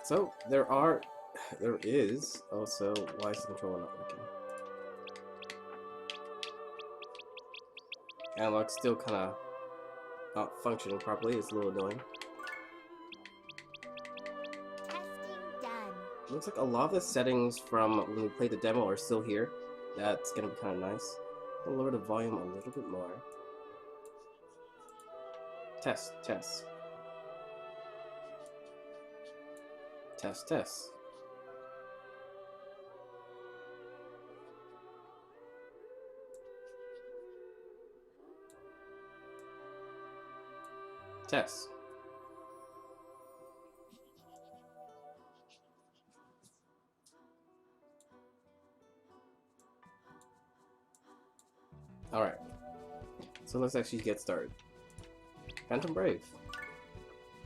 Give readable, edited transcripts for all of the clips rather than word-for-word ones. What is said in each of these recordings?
So there is also, why is the controller not working? Analog's still kind of not functioning properly. It's a little annoying. Testing done. Looks like a lot of the settings from when we played the demo are still here. That's gonna be kind of nice. I'll lower the volume a little bit more. Test, test. Test, test. Test. Alright. So let's actually get started. Phantom Brave.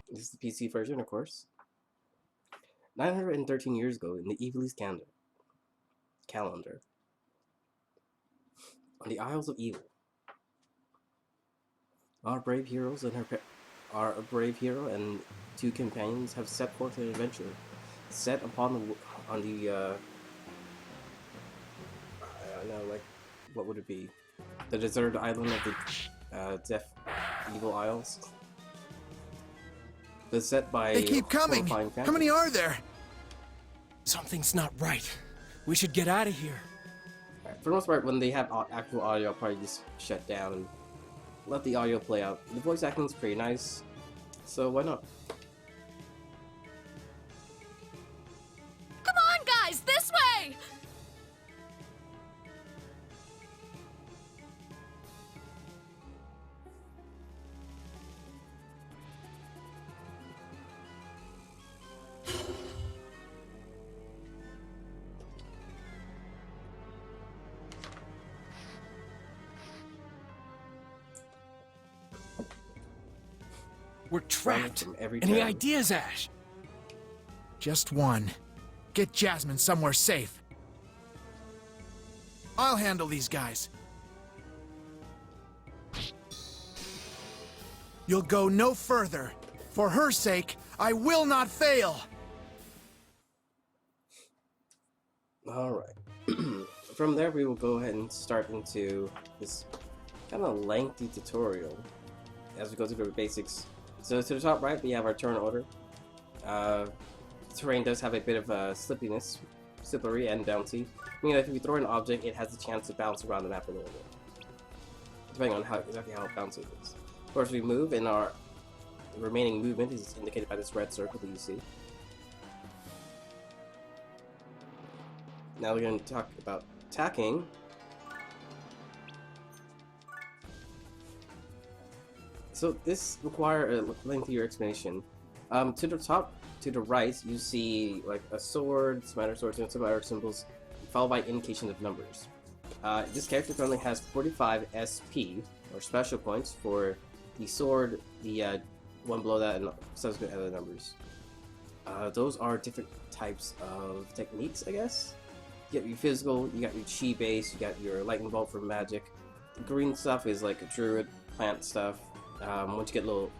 This is the PC version, of course. 913 years ago in the Evil's calendar. On the Isles of Evil. Our brave heroes and a brave hero and two companions have set forth an adventure set upon I don't know, like, what would it be? The deserted island of the deaf evil isles. Beset by they keep coming. How many are there? Something's not right. We should get out of here. Right, for the most part, when they have actual audio, I'll probably just shut down and let the audio play out. The voice acting is pretty nice, so why not? Come on, guys, this way! We're trapped. From every Any turn. ideas, Ash? Just one. Get Jasmine somewhere safe. I'll handle these guys. You'll go no further. For her sake, I will not fail. Alright. From there, we will go ahead and start into this kind of lengthy tutorial as we go through the basics. So to the top right, we have our turn order. The terrain does have a bit of slippery and bouncy, meaning that if we throw an object, it has a chance to bounce around the map a little bit, depending on exactly how bouncy it is. Of course, we move, and our remaining movement is indicated by this red circle that you see. Now we're going to talk about attacking. So this requires a lengthier explanation. To the top, to the right, you see like a sword, some other swords, and some other symbols, followed by indication of numbers. This character currently has 45 SP, or special points, for the sword, the one below that, and subsequent other numbers. Those are different types of techniques, I guess. You got your physical, you got your chi base, you got your lightning bolt for magic. The green stuff is like a druid plant stuff. Once you get a little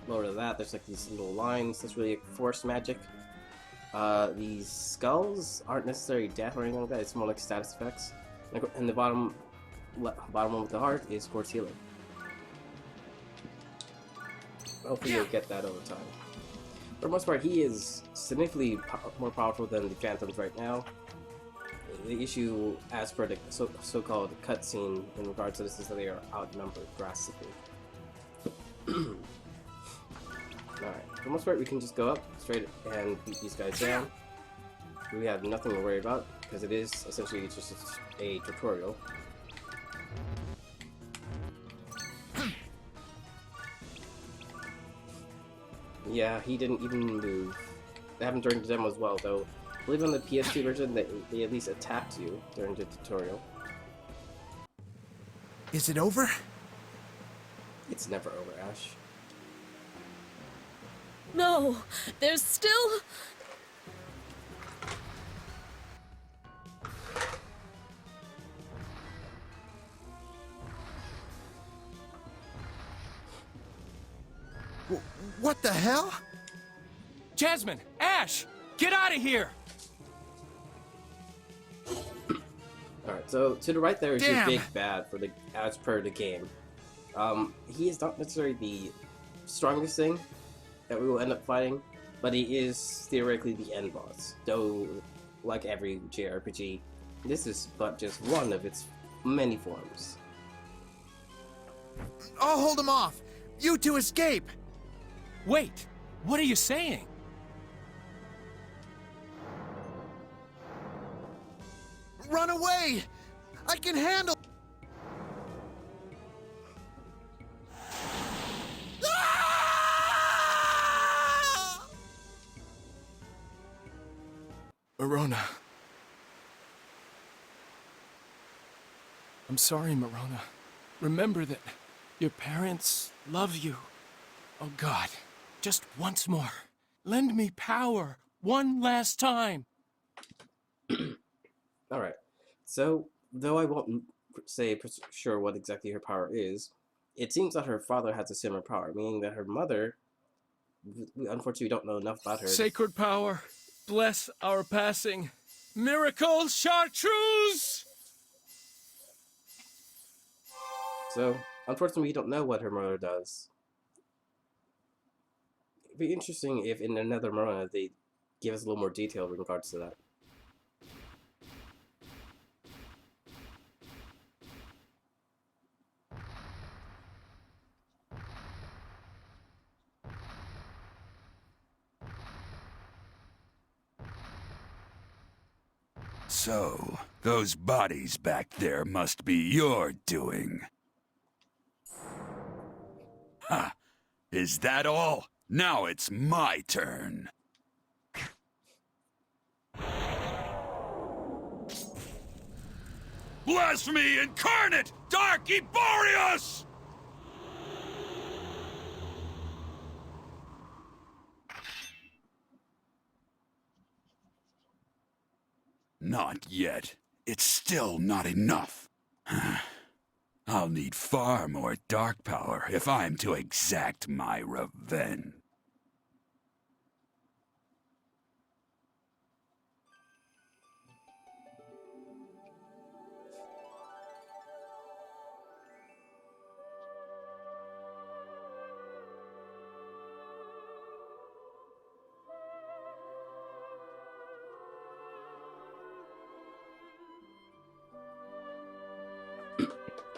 lower than that, there's like these little lines. That's really force magic. These skulls aren't necessarily death or anything like that. It's more like status effects. And the bottom one with the heart is course healing. Hopefully you'll get that over time. For the most part, he is significantly more powerful than the Phantoms right now. The issue, as per the so-called cutscene in regards to this, is that they are outnumbered drastically. Alright, for the most part, we can just go up straight and beat these guys down. We have nothing to worry about, because it is essentially just a tutorial. Yeah, he didn't even move. That happened during the demo as well, though. I believe on the PS2 version, they at least attacked you during the tutorial. Is it over? It's never over, Ash. No, there's still... What the hell? Jasmine! Ash! Get out of here! Alright, so to the right there is your Damn. big bad for the as per the game. He is not necessarily the strongest thing that we will end up fighting, but he is theoretically the end boss. Though, like every JRPG, this is but just one of its many forms. I'll hold him off. You two escape. Wait, what are you saying? Run away. I can handle. Ah! Marona. I'm sorry, Marona. Remember that your parents love you. Oh God, just once more. Lend me power one last time. Alright, so though I won't say for sure what exactly her power is, it seems that her father has a similar power, meaning that her mother, we unfortunately don't know enough about her. Sacred power, bless our passing. Miracle chartreuse! So, unfortunately, we don't know what her mother does. It'd be interesting if in another Marona they give us a little more detail in regards to that. So, those bodies back there must be your doing. Ha! Is that all? Now it's my turn. Blasphemy incarnate! Dark Eborius! Not yet. It's still not enough. I'll need far more dark power if I'm to exact my revenge.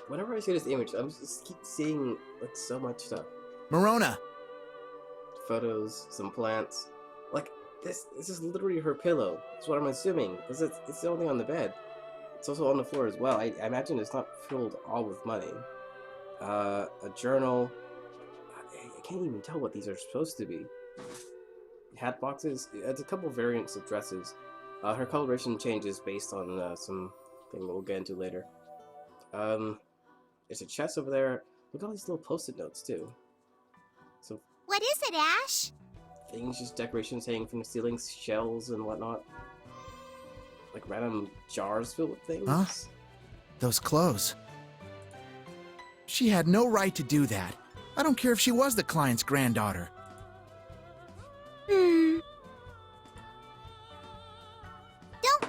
Whenever I see this image, I'm just keep seeing like so much stuff. Marona. Photos, some plants. Like this is literally her pillow. That's what I'm assuming, because it's only on the bed. It's also on the floor as well. I imagine it's not filled all with money. A journal. I can't even tell what these are supposed to be. Hat boxes. It's a couple variants of dresses. Her coloration changes based on some thing we'll get into later. There's a chest over there. Look at all these little post-it notes too. So What is it, Ash? things, just decorations hanging from the ceilings, shells and whatnot. Like random jars filled with things. Huh? Those clothes. She had no right to do that. I don't care if she was the client's granddaughter. Don't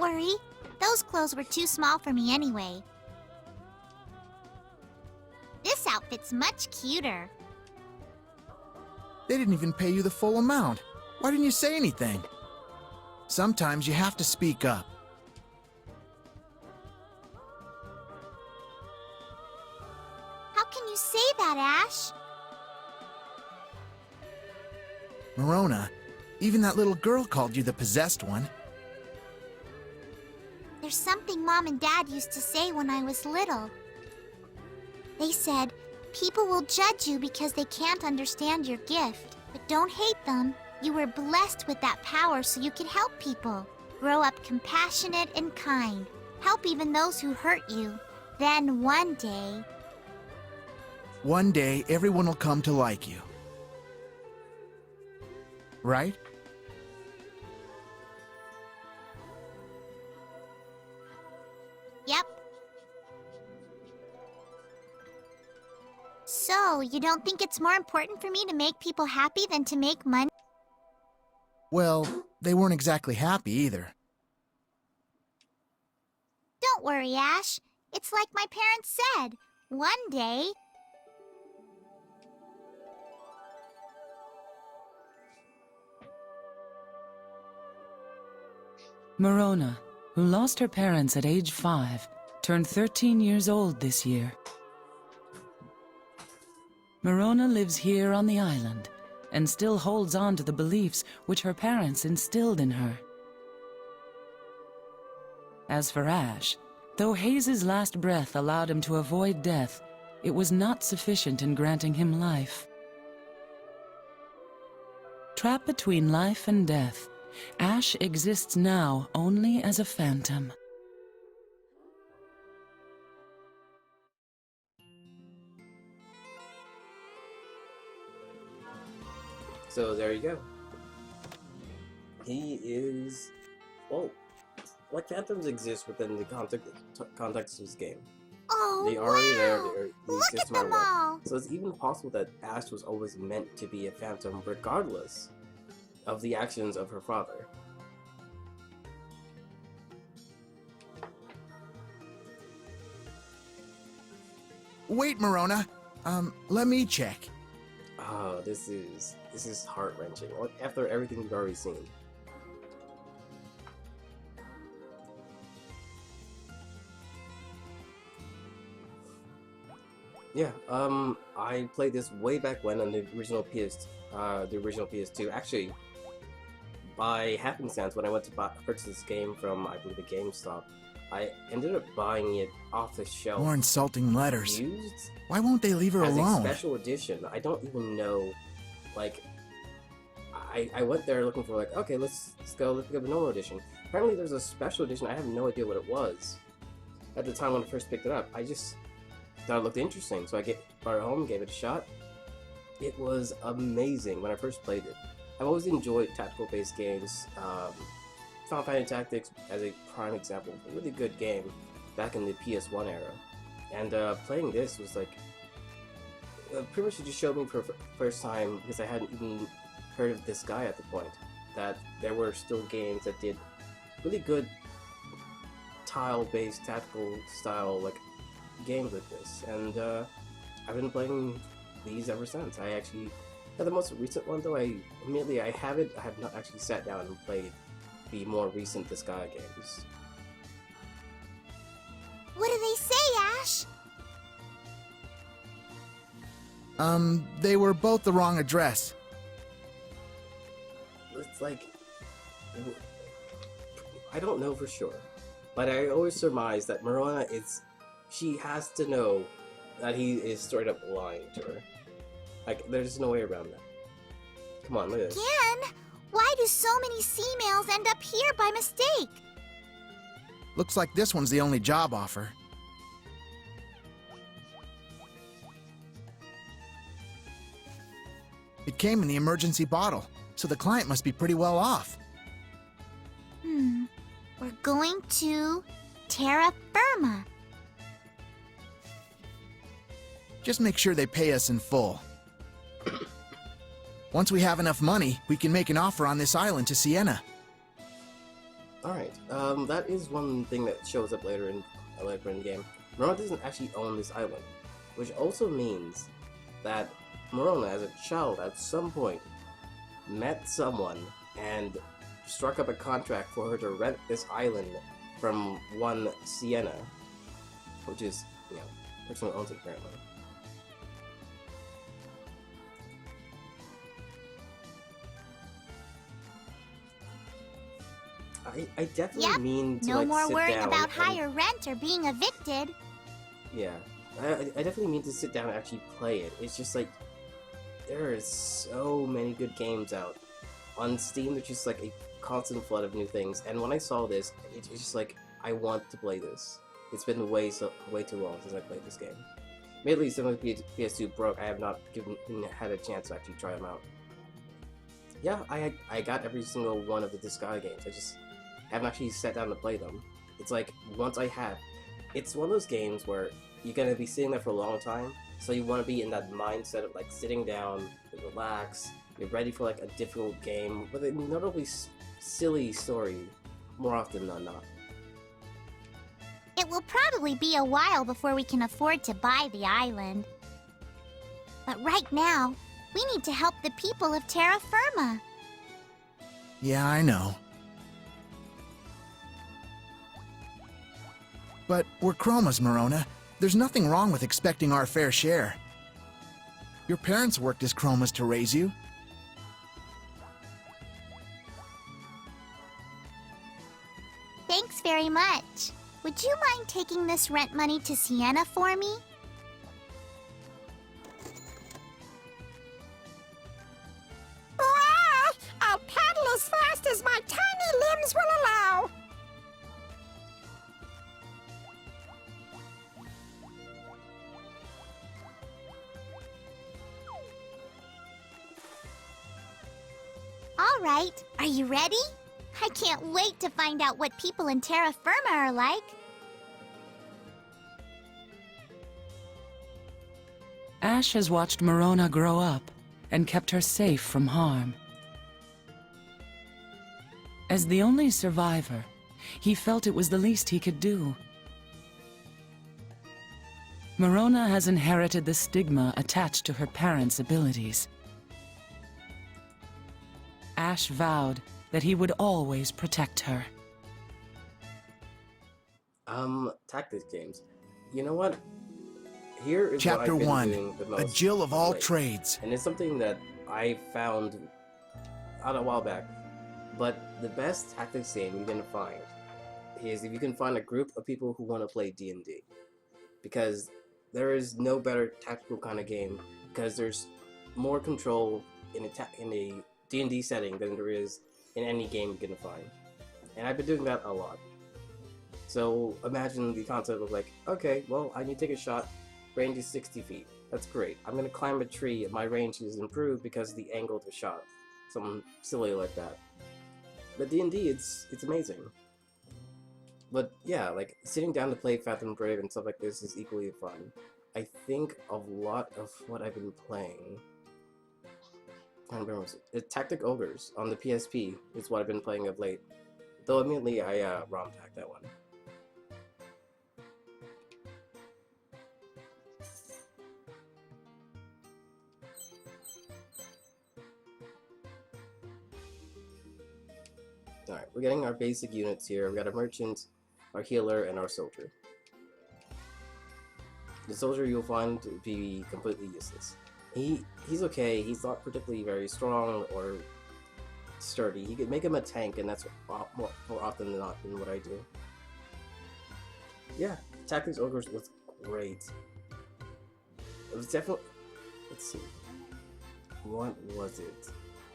worry. Those clothes were too small for me anyway. This outfit's much cuter. They didn't even pay you the full amount. Why didn't you say anything? Sometimes you have to speak up. How can you say that, Ash? Marona, even that little girl called you the possessed one. There's something Mom and Dad used to say when I was little. They said, people will judge you because they can't understand your gift. But don't hate them. You were blessed with that power so you could help people. Grow up compassionate and kind. Help even those who hurt you. Then one day, Everyone will come to like you. Right? Yep. So, you don't think it's more important for me to make people happy than to make money? Well, they weren't exactly happy either. Don't worry, Ash. It's like my parents said. One day... Morona, who lost her parents at age 5, turned 13 years old this year. Morona lives here on the island and still holds on to the beliefs which her parents instilled in her. As for Ash, though Hayes's last breath allowed him to avoid death, it was not sufficient in granting him life. Trapped between life and death, Ash exists now only as a phantom. So there you go. He is, well, like phantoms exist within the context of this game. Oh, They are already there. wow! They Look exist at no matter them what. all! So it's even possible that Ash was always meant to be a phantom, regardless of the actions of her father. Wait, Morona. Let me check. Oh, this is heart-wrenching. Like, after everything we've already seen. Yeah, I played this way back when on the original PS2. Actually, by happenstance, when I went to purchase this game from, I believe, a GameStop, I ended up buying it off the shelf. More insulting letters. Used Why won't they leave her as alone? a special edition. I don't even know, like, I went there looking for, like, okay, let's pick up a normal edition. Apparently there's a special edition. I have no idea what it was at the time when I first picked it up. I just thought it looked interesting, so I brought it home, gave it a shot. It was amazing when I first played it. I've always enjoyed tactical-based games. Final Fantasy Tactics as a prime example, a really good game back in the PS1 era. And playing this was like, pretty much it just showed me for the first time, because I hadn't even heard of this guy at the point, that there were still games that did really good tile-based tactical style like games like this. And I've been playing these ever since. I actually, the most recent one though, I have not actually sat down and played the more recent Disgaea games. What do they say, Ash? They were both the wrong address. It's like, I don't know for sure, but I always surmise that Morona she has to know that he is straight up lying to her. Like, there's no way around that. Come on, look at this. Again? Why do so many C-mails end up here by mistake? Looks like this one's the only job offer. It came in the emergency bottle, so the client must be pretty well off. We're going to terra firma. Just make sure they pay us in full. Once we have enough money, we can make an offer on this island to Sienna. Alright, that is one thing that shows up later in the game. Morona doesn't actually own this island, which also means that Morona, as a child, at some point, met someone and struck up a contract for her to rent this island from one Sienna, which is, the person who owns it apparently. I definitely Yep, mean to No like more sit worrying down about and- higher rent or being evicted. Yeah, I definitely mean to sit down and actually play it. It's just like, there are so many good games out. On Steam, there's just like a constant flood of new things, and when I saw this, it's just like, I want to play this. It's been way too long since I played this game. Mainly since my PS2 broke, I have not had a chance to actually try them out. Yeah, I got every single one of the Disgaea games, I just haven't actually sat down to play them. It's like, once I have, it's one of those games where you're gonna be sitting there for a long time, so you want to be in that mindset of like sitting down, relax, you're ready for like a difficult game with a notably silly story more often than not. It will probably be a while before we can afford to buy the island. But right now, we need to help the people of Terra Firma. Yeah, I know. But we're Chromas, Morona. There's nothing wrong with expecting our fair share. Your parents worked as Chromas to raise you. Thanks very much. Would you mind taking this rent money to Sienna for me? I'll paddle as fast as my tiny limbs will allow. All right, are you ready? I can't wait to find out what people in Terra Firma are like. Ash has watched Morona grow up and kept her safe from harm. As the only survivor, he felt it was the least he could do. Morona has inherited the stigma attached to her parents' abilities. Ash vowed that he would always protect her. Tactics games. You know what? Here is Chapter what I've been 1, doing the a most Jill of all late. trades. And it's something that I found out a while back. But the best tactics game you're gonna find is if you can find a group of people who want to play D&D. Because there is no better tactical kind of game, because there's more control in a D&D setting than there is in any game you're gonna find. And I've been doing that a lot. So imagine the concept of like, okay, well, I need to take a shot, range is 60 feet. That's great. I'm gonna climb a tree and my range is improved because of the angle of the shot. Something silly like that. But D&D, it's amazing. But yeah, like sitting down to play Fathom Brave and stuff like this is equally fun. I think a lot of what I've been playing, I don't remember, it's Tactic Ogres on the PSP is what I've been playing of late. Though immediately I ROM-tacked that one. Alright, we're getting our basic units here. We got a merchant, our healer, and our soldier. The soldier you'll find to be completely useless. He's okay, he's not particularly very strong or sturdy. You could make him a tank, and that's more often than not than what I do. Yeah, Tactics Ogres was great. It was definitely... Let's see. What was it?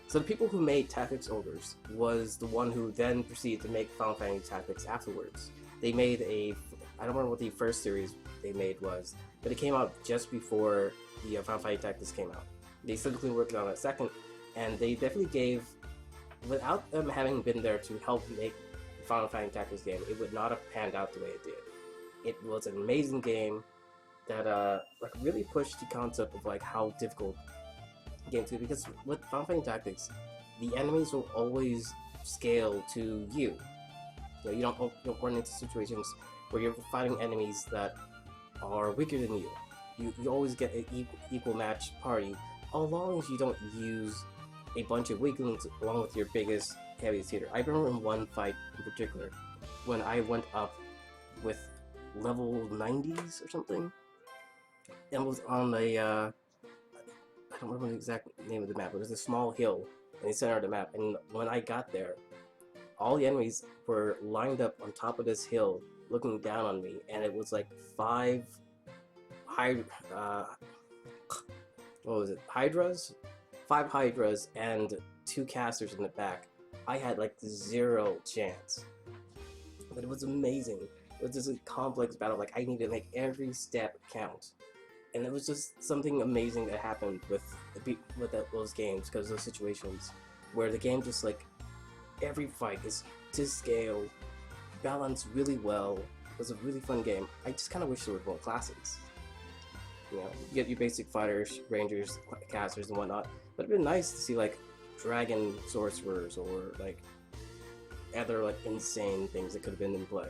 So the people who made Tactics Ogres was the one who then proceeded to make Final Fantasy Tactics afterwards. They made a... I don't remember what the first series they made was, but it came out just before the Final Fantasy Tactics came out. They simply worked on a second, and they definitely gave... Without them having been there to help make the Final Fantasy Tactics game, it would not have panned out the way it did. It was an amazing game that like really pushed the concept of like how difficult games could be, because with Final Fantasy Tactics, the enemies will always scale to you. You know, you don't run into situations where you're fighting enemies that are weaker than you. You always get an equal match party, as long as you don't use a bunch of weaklings along with your biggest, heaviest hitter. I remember in one fight in particular, when I went up with level 90s or something, and was on a, I don't remember the exact name of the map, but it was a small hill in the center of the map, and when I got there, all the enemies were lined up on top of this hill, looking down on me, and it was like 5 Hydras? 5 Hydras and 2 casters in the back. I had like 0 chance. But it was amazing. It was just a complex battle, like I needed to make every step count. And it was just something amazing that happened with those games, because those situations where the game just like, every fight is to scale, balanced really well. It was a really fun game. I just kind of wish there were more classes. You know, you get your basic fighters, rangers, casters, and whatnot. But But it'd been nice to see like dragon sorcerers or like other like insane things that could have been in play.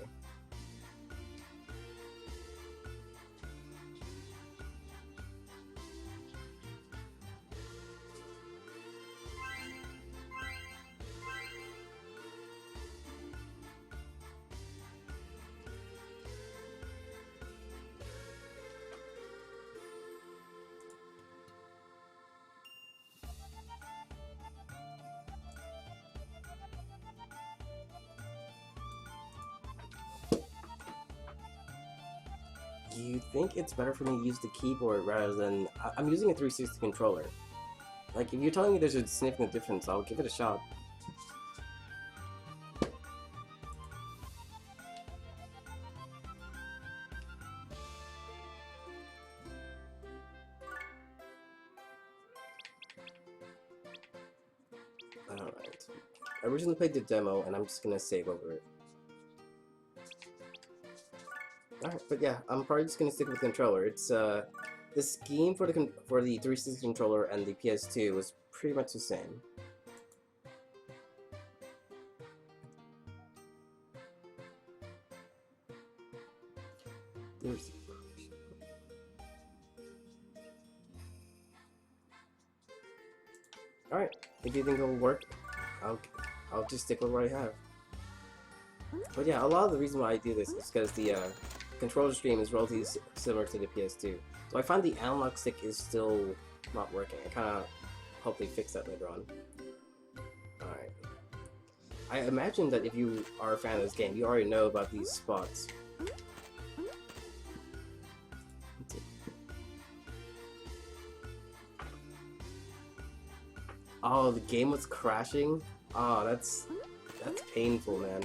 You think it's better for me to use the keyboard rather than... I'm using a 360 controller. Like, if you're telling me there's a significant difference, I'll give it a shot. Alright. I originally played the demo, and I'm just gonna save over it. Alright, but yeah, I'm probably just gonna stick with the controller. It's the scheme for the 360 controller and the PS2 was pretty much the same. Alright, if you think it'll work, I'll just stick with what I have. But yeah, a lot of the reason why I do this is because the controller stream is relatively similar to the PS2. So I find the analog stick is still not working. I kind of hope they fix that later on. Alright. I imagine that if you are a fan of this game, you already know about these spots. Oh, the game was crashing? Oh, that's painful, man.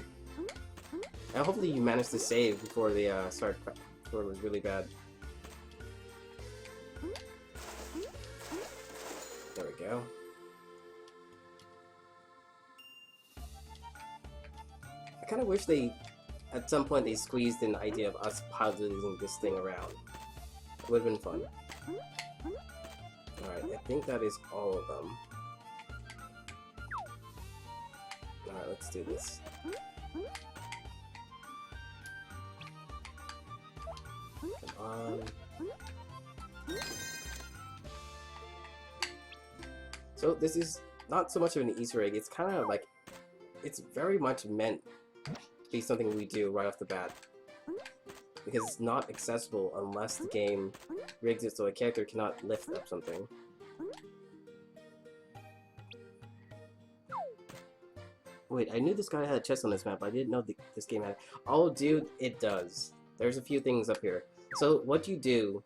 And hopefully you managed to save before they started, before it was really bad. There we go. I kind of wish they, at some point, they squeezed in the idea of us piloting this thing around. It would have been fun. Alright, I think that is all of them. Alright, let's do this. Come on. So this is not so much of an Easter egg, it's kind of like, it's very much meant to be something we do right off the bat. Because it's not accessible unless the game rigs it so a character cannot lift up something. Wait, I knew this guy had a chest on this map, but I didn't know this game had... Oh, dude, it does. There's a few things up here. So, what you do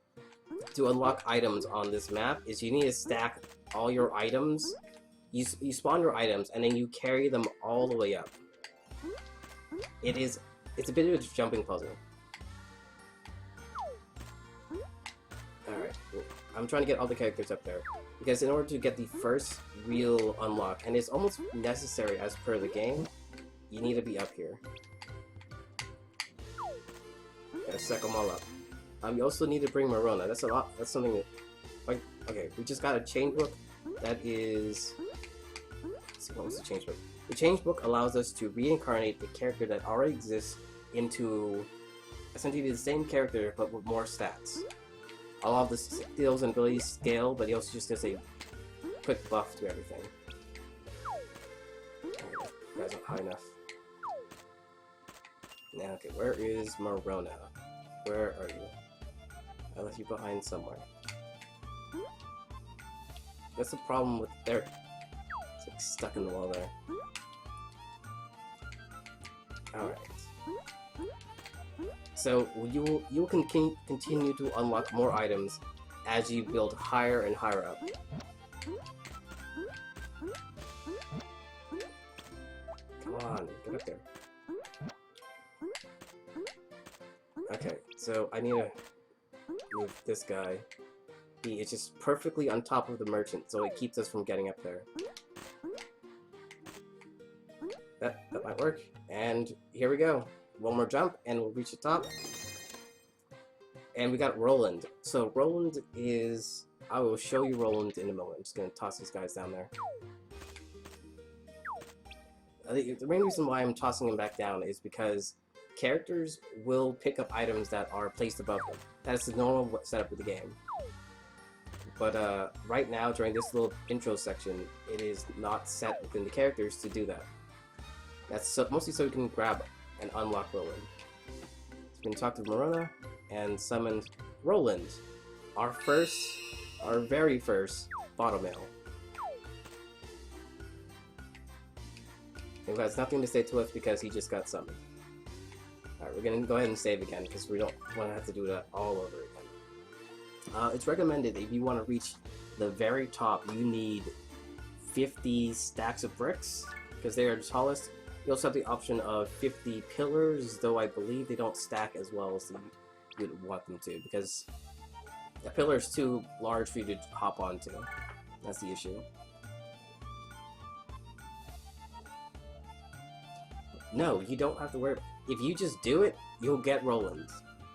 to unlock items on this map is you need to stack all your items. You spawn your items, and then you carry them all the way up. It's a bit of a jumping puzzle. Alright, I'm trying to get all the characters up there. Because in order to get the first real unlock, and it's almost necessary as per the game, you need to be up here. Gotta stack them all up. You also need to bring Marona. That's something that... Like, okay, we just got a change book that is... Let's see, what was the change book? The change book allows us to reincarnate a character that already exists into essentially the same character, but with more stats. All of the skills and abilities scale, but he also just gets a quick buff to everything. You guys aren't high enough. Now, okay, where is Marona? Where are you? I left you behind somewhere. That's the problem with there. It's like stuck in the wall there. Alright. So you will continue to unlock more items as you build higher and higher up. Come on, get up there. Okay, so I need to move this guy. He is just perfectly on top of the merchant, so it keeps us from getting up there. That might work. And here we go. One more jump, and we'll reach the top. And we got Roland. So Roland is... I will show you Roland in a moment. I'm just gonna toss these guys down there. The main reason why I'm tossing them back down is because characters will pick up items that are placed above them. That is the normal setup of the game. But right now, during this little intro section, it is not set within the characters to do that. That's mostly so you can grab and unlock Roland. So we can talk to Morona and summon Roland, our very first bottle mail. He has nothing to say to us because he just got summoned. Alright, we're gonna go ahead and save again because we don't want to have to do that all over again. It's recommended if you want to reach the very top, you need 50 stacks of bricks because they are the tallest. You also have the option of 50 pillars, though I believe they don't stack as well as you would want them to because the pillar is too large for you to hop onto. That's the issue. No, you don't have to worry. If you just do it, you'll get Roland.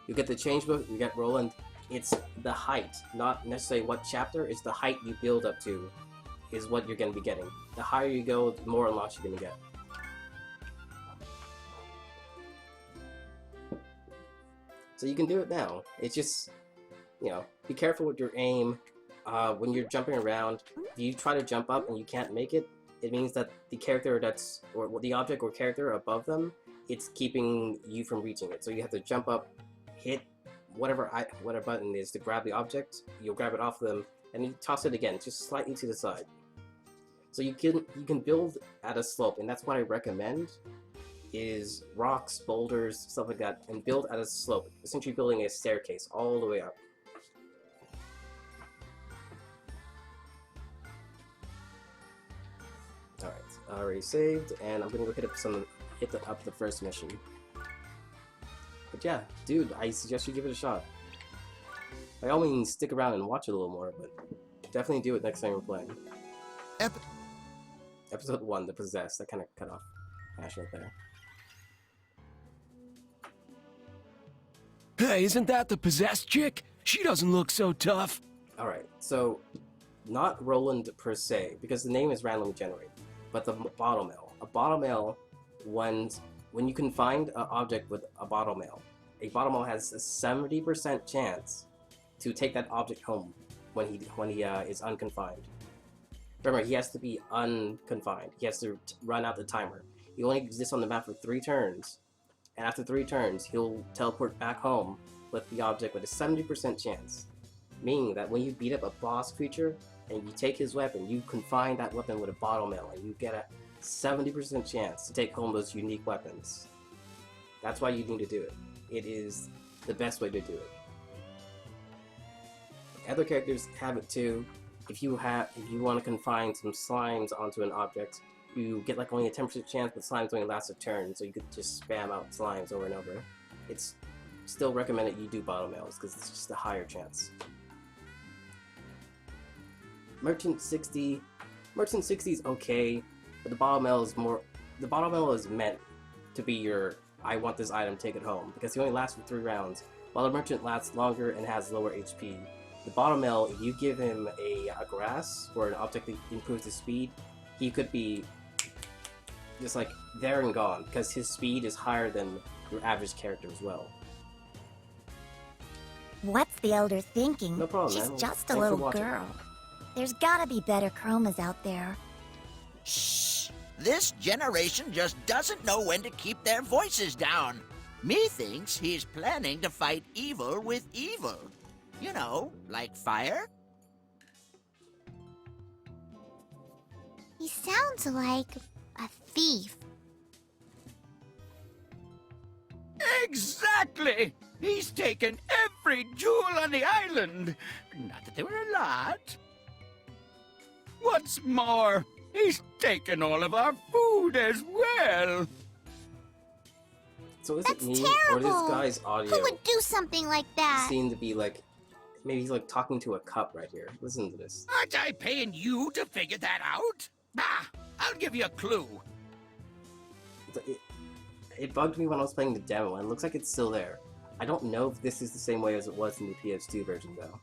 You get the change book, you get Roland. It's the height, not necessarily what chapter, it's the height you build up to is what you're going to be getting. The higher you go, the more unlocks you're going to get. So you can do it now. It's just, you know, be careful with your aim. When you're jumping around, if you try to jump up and you can't make it, it means that the character that's, or the object or character above them, it's keeping you from reaching it. So you have to jump up, hit whatever button is to grab the object, you'll grab it off them, and you toss it again, just slightly to the side. So you can build at a slope, and that's what I recommend, is rocks, boulders, stuff like that, and build at a slope, essentially building a staircase all the way up. Alright, I already saved, and I'm gonna go hit up the first mission. But yeah, dude, I suggest you give it a shot. By all means, stick around and watch it a little more, but definitely do it next time you're playing. Episode 1, The Possessed. That kind of cut off Ash right there. Hey, isn't that the possessed chick? She doesn't look so tough. Alright, so not Roland per se, because the name is randomly generated, but the bottle mail. A bottle mail, when you can find an object with a bottle mail has a 70% chance to take that object home when he is unconfined. Remember, he has to be unconfined. He has to run out the timer. He only exists on the map for 3 turns, and after 3 turns, he'll teleport back home with the object with a 70% chance. Meaning that when you beat up a boss creature and you take his weapon, you confine that weapon with a bottle mail, and you get a 70% chance to take home those unique weapons. That's why you need to do it. It is the best way to do it. Other characters have it too. If you want to confine some slimes onto an object, you get like only a 10% chance, but slimes only last a turn, so you could just spam out slimes over and over. It's still recommended you do bottle mails because it's just a higher chance. Merchant 60 is okay, but the bottle mail is meant to be your I want this item, take it home, because he only lasts for 3 rounds, while the merchant lasts longer and has lower HP. The bottle mail, if you give him a grass or an object that improves his speed, he could be just like there and gone, because his speed is higher than your average character as well. What's the elder thinking? No problem, She's man. just a Thanks for little watching. girl. There's gotta be better chromas out there. Shh! This generation just doesn't know when to keep their voices down. Methinks he's planning to fight evil with evil. You know, like fire? He sounds like a thief. Exactly! He's taken every jewel on the island. Not that there were a lot. What's more, he's taken all of our food as well. So is That's it me terrible! or this guy's audio Who would do something like that? seem to be like, maybe he's like talking to a cup right here. Listen to this. Aren't I paying you to figure that out? I'll give you a clue. It bugged me when I was playing the demo, and it looks like it's still there. I don't know if this is the same way as it was in the PS2 version, though.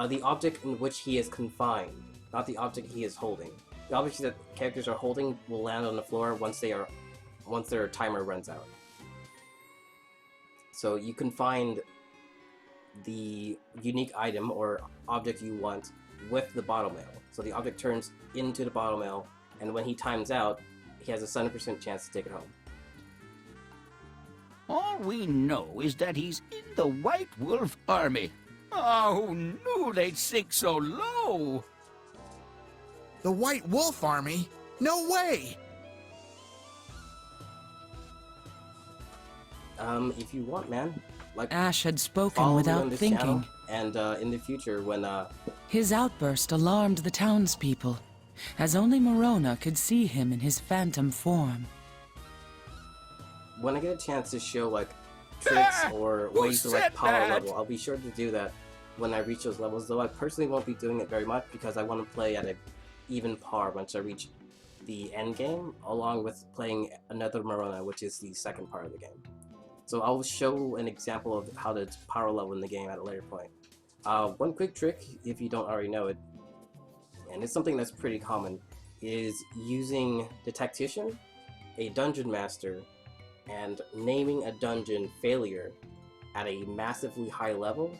The object in which he is confined, not the object he is holding. The objects that characters are holding will land on the floor once their timer runs out. So you can find the unique item or object you want with the bottle mail. So the object turns into the bottle mail, and when he times out, he has a 70% chance to take it home. All we know is that he's in the White Wolf army. Oh, who knew they'd sink so low? The White Wolf Army? No way! If you want, man. Like, Ash had spoken follow me without on this thinking. channel, and in the future, when His outburst alarmed the townspeople, as only Morona could see him in his phantom form. I get a chance to show like tricks or Who ways to like said power that? level, I'll be sure to do that when I reach those levels. Though I personally won't be doing it very much because I want to play at an even par once I reach the end game, along with playing another Morona, which is the second part of the game. So I'll show an example of how to power level in the game at a later point. One quick trick, if you don't already know it, and it's something that's pretty common, is using the Tactician, a Dungeon Master, and naming a dungeon failure at a massively high level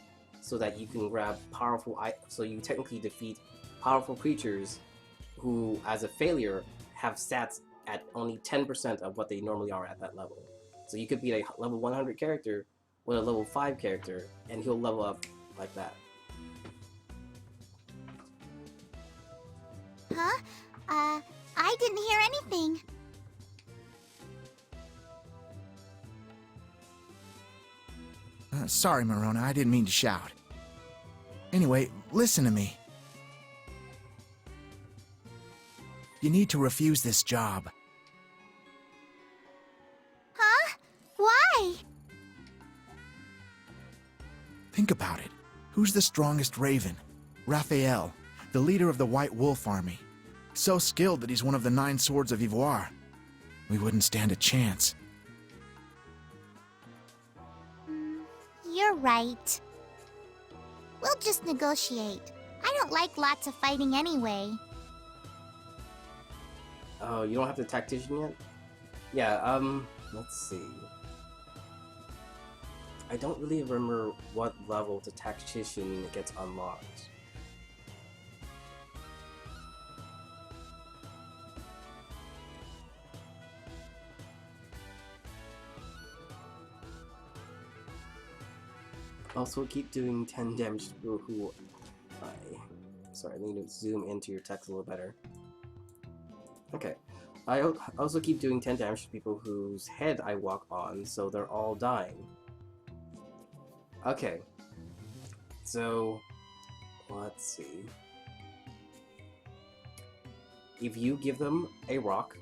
so that you can grab so you technically defeat powerful creatures who, as a failure, have stats at only 10% of what they normally are at that level. So you could beat a level 100 character with a level 5 character, and he'll level up like that. Huh? I didn't hear anything. Sorry, Morona, I didn't mean to shout. Anyway, listen to me. You need to refuse this job. Huh? Why? Think about it. Who's the strongest raven? Raphael, the leader of the White Wolf Army. So skilled that he's one of the 9 Swords of Ivoire. We wouldn't stand a chance. You're right. We'll just negotiate. I don't like lots of fighting anyway. Oh, you don't have the Tactician yet? Yeah, let's see. I don't really remember what level the Tactician gets unlocked. Also, keep doing 10 damage to people who... Sorry, I need to zoom into your text a little better. Okay. I also keep doing 10 damage to people whose head I walk on, so they're all dying. Okay. So, let's see. If you give them a rock,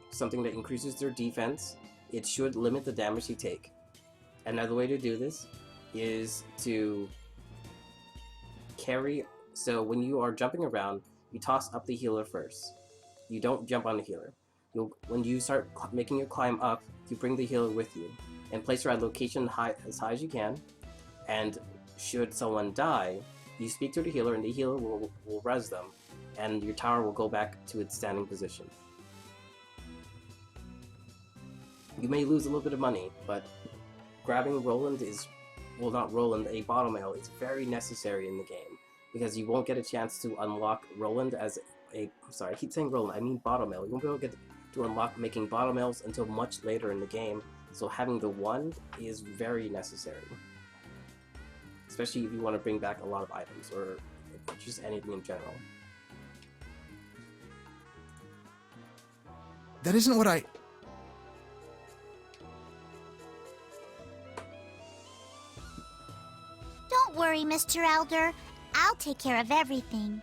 something that increases their defense, it should limit the damage you take. Another way to do this is to carry... So when you are jumping around, you toss up the healer first. You don't jump on the healer. When you start making your climb up, you bring the healer with you and place her at a location as high as you can. And should someone die, you speak to the healer and the healer will res them, and your tower will go back to its standing position. You may lose a little bit of money, but grabbing Roland is... Well, not Roland, a bottle mail is very necessary in the game, because you won't get a chance to unlock Roland as a... Sorry, I keep saying Roland, I mean bottle mail. You won't be able to get to unlock making bottle mails until much later in the game, so having the one is very necessary. Especially if you want to bring back a lot of items, or just anything in general. That isn't what I... Don't worry, Mr. Elder. I'll take care of everything.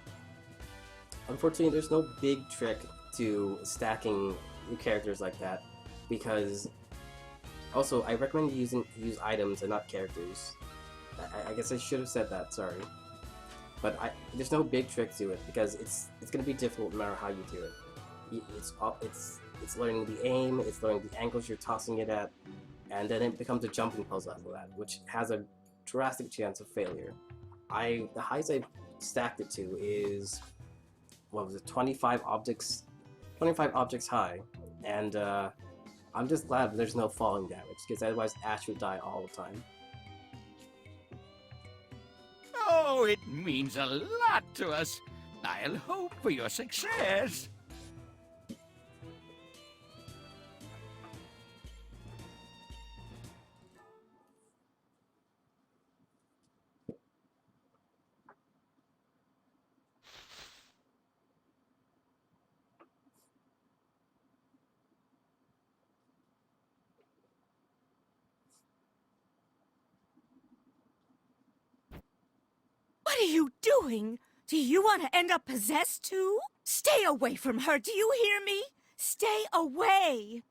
Unfortunately, there's no big trick to stacking your characters like that, because... Also, I recommend you use items and not characters. I guess I should have said that, sorry. But there's no big trick to it, because it's going to be difficult no matter how you do it. It's learning the aim, it's learning the angles you're tossing it at, and then it becomes a jumping puzzle after that, which has a drastic chance of failure. the highest I've stacked it to is, what was it, 25 objects high, and I'm just glad there's no falling damage, because otherwise Ash would die all the time. Oh, it means a lot to us. I'll hope for your success. What are you doing? Do you want to end up possessed too? Stay away from her, do you hear me? Stay away!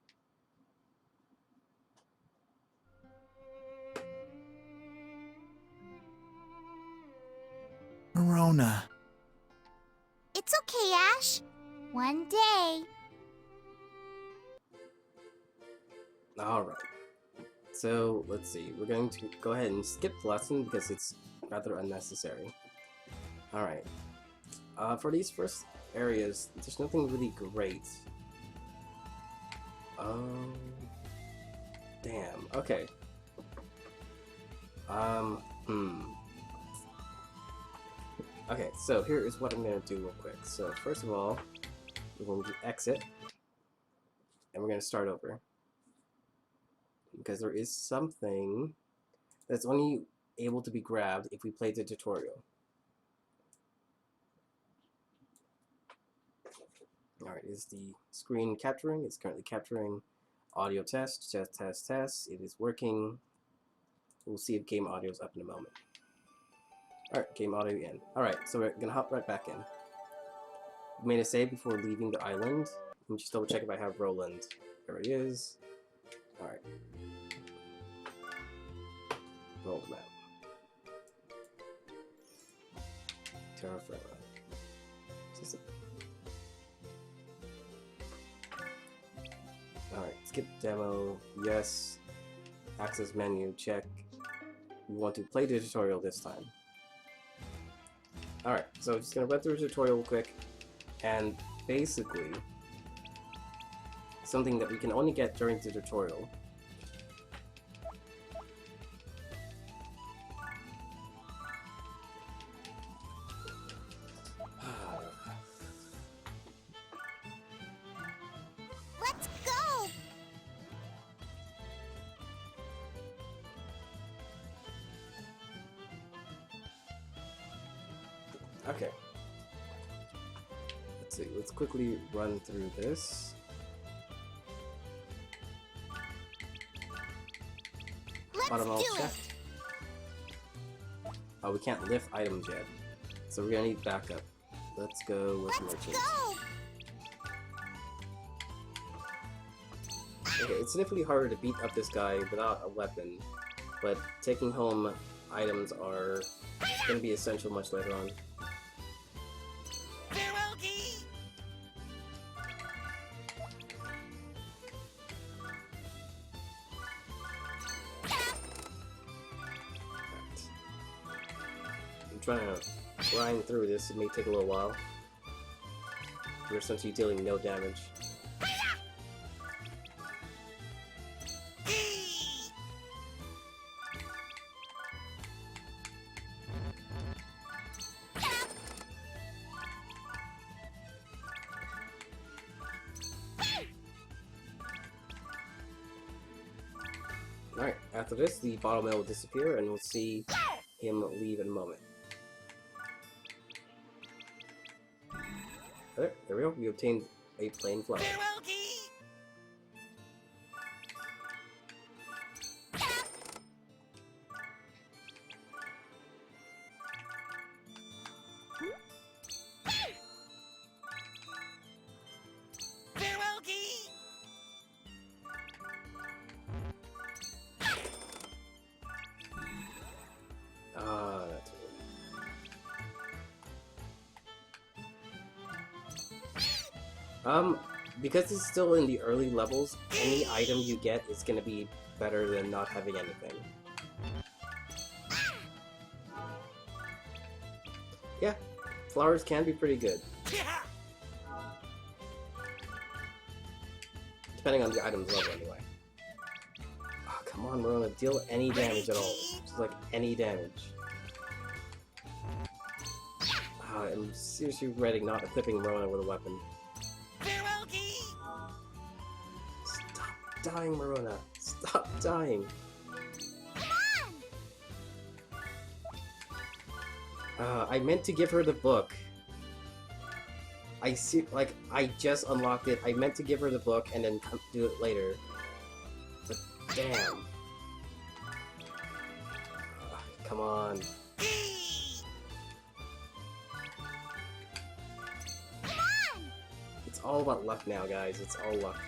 Verona. It's okay, Ash. One day. Alright. So, let's see. We're going to go ahead and skip the lesson because it's rather unnecessary. Alright. For these first areas, there's nothing really great. Damn. Okay. Okay, so here is what I'm going to do real quick. So, first of all, we're going to exit, and we're going to start over. Because there is something that's only able to be grabbed if we play the tutorial. Alright, is the screen capturing? It's currently capturing audio test. It is working. We'll see if game audio is up in a moment. Alright, game audio in. Alright, so we're gonna hop right back in. We made a save before leaving the island. Let me just double check if I have Roland. There he is. Alright. Roll the map. Terra Firma. Alright, skip demo. Yes. Access menu. Check. We want to play the tutorial this time. Alright, so just gonna run through the tutorial real quick. And basically, something that we can only get during the tutorial. Let's go! Okay. Let's see, let's quickly run through this. Bottom all check. Oh, we can't lift items yet. So we're gonna need backup. Let's go with merchants. Okay, it's significantly harder to beat up this guy without a weapon, but taking home items are gonna be essential much later on. I'm trying to grind through this. It may take a little while. You're essentially dealing no damage. Alright, after this, the bottle mail will disappear, and we'll see him leave in a moment. There we go. We obtained a plain flower. Ah, that's weird. Because it's still in the early levels, any item you get is gonna be better than not having anything. Yeah, flowers can be pretty good. Depending on the item's level, anyway. Oh, come on, Marona, deal any damage at all. Just like any damage. Oh, I'm seriously regretting not equipping Marona with a weapon. Stop dying, Marona. Stop dying. I meant to give her the book. I see, like, I just unlocked it. I meant to give her the book and then do it later. But damn. Come on. It's all about luck now, guys. It's all luck.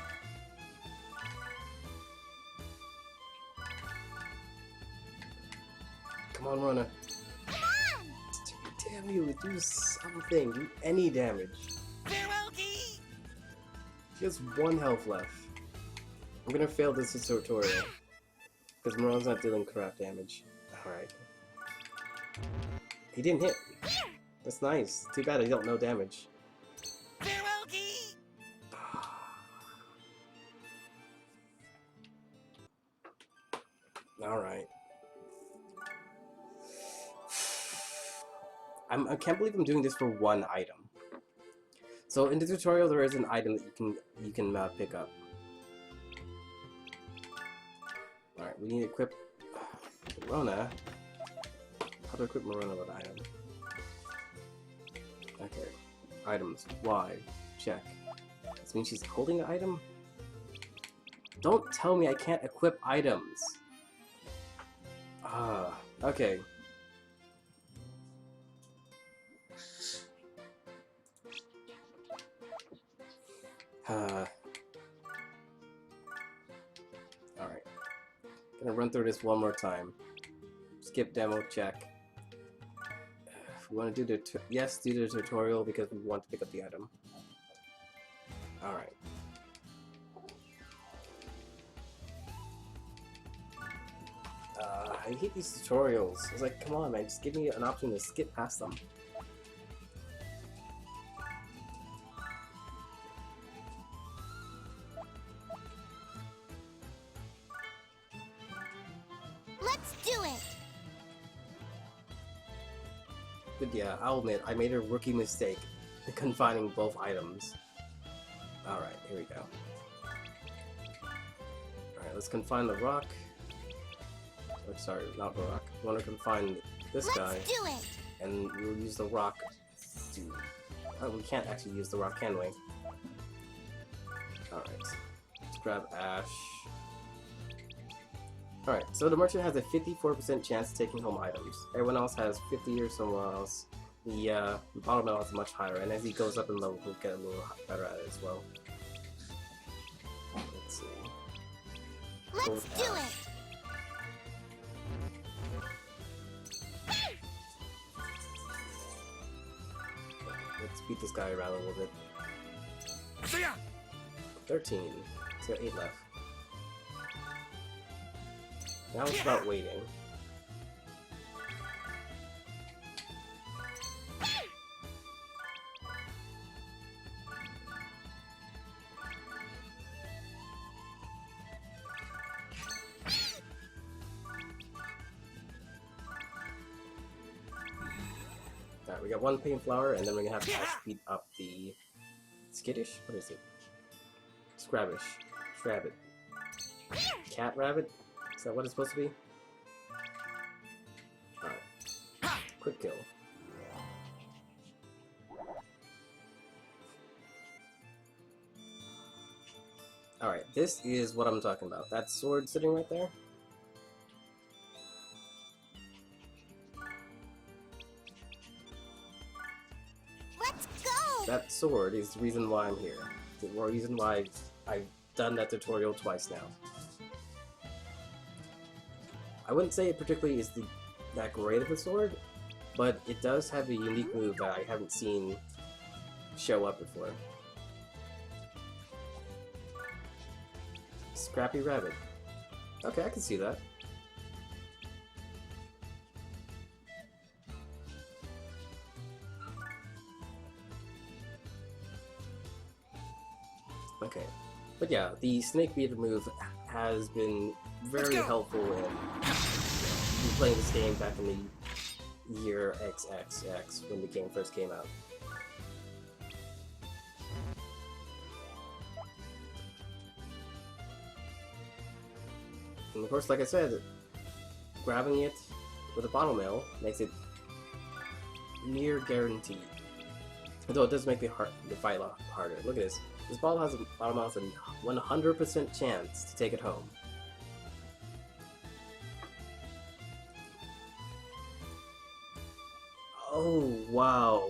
Come on, Rona. Damn you, do something. Do any damage. She has 1 health left. I'm gonna fail this tutorial. Because Maron's not dealing crap damage. Alright. He didn't hit. That's nice. Too bad I dealt no damage. Alright. I can't believe I'm doing this for 1 item. So in the tutorial there is an item that you can pick up. Alright, we need to equip Marona. How to equip Marona with item? Okay. Items. Y. Check. This means she's holding an item? Don't tell me I can't equip items! Okay. Alright. Gonna run through this one more time. Skip demo, check. If we want to do the yes, do the tutorial because we want to pick up the item. Alright. I hate these tutorials. It's like, come on, man, just give me an option to skip past them. Let's do it! But yeah, I'll admit, I made a rookie mistake confining both items. Alright, here we go. Alright, let's confine the rock. Oh, sorry, not the rock. I want to confine this guy. Let's do it! And we'll use the rock to... Oh, we can't actually use the rock, can we? Alright. Let's grab Ash. Alright, so the merchant has a 54% chance of taking home items. Everyone else has 50 or someone else. The bottom level is much higher, and as he goes up in level, he'll get a little better at it as well. Let's see. Let's do it! Let's beat this guy around a little bit. See ya! 13. He's got 8 left. Now it's about waiting. Alright, we got 1 pain flower, and then we're gonna have to speed up the skittish? What is it? Scrabbish. Shrabbit. Cat rabbit? Is that what it's supposed to be? Alright. Quick kill. Alright, this is what I'm talking about. That sword sitting right there? Let's go! That sword is the reason why I'm here. The reason why I've done that tutorial twice now. I wouldn't say it particularly is that great of a sword, but it does have a unique move that I haven't seen show up before. Scrappy Rabbit. Okay, I can see that. Okay. But yeah, the snake beater move has been very helpful in playing this game back in the year XXX when the game first came out. And of course, like I said, grabbing it with a bottle mail makes it near guaranteed. Although it does make the fight a lot harder. Look at this. This bottle has a 100% chance to take it home. Oh, wow.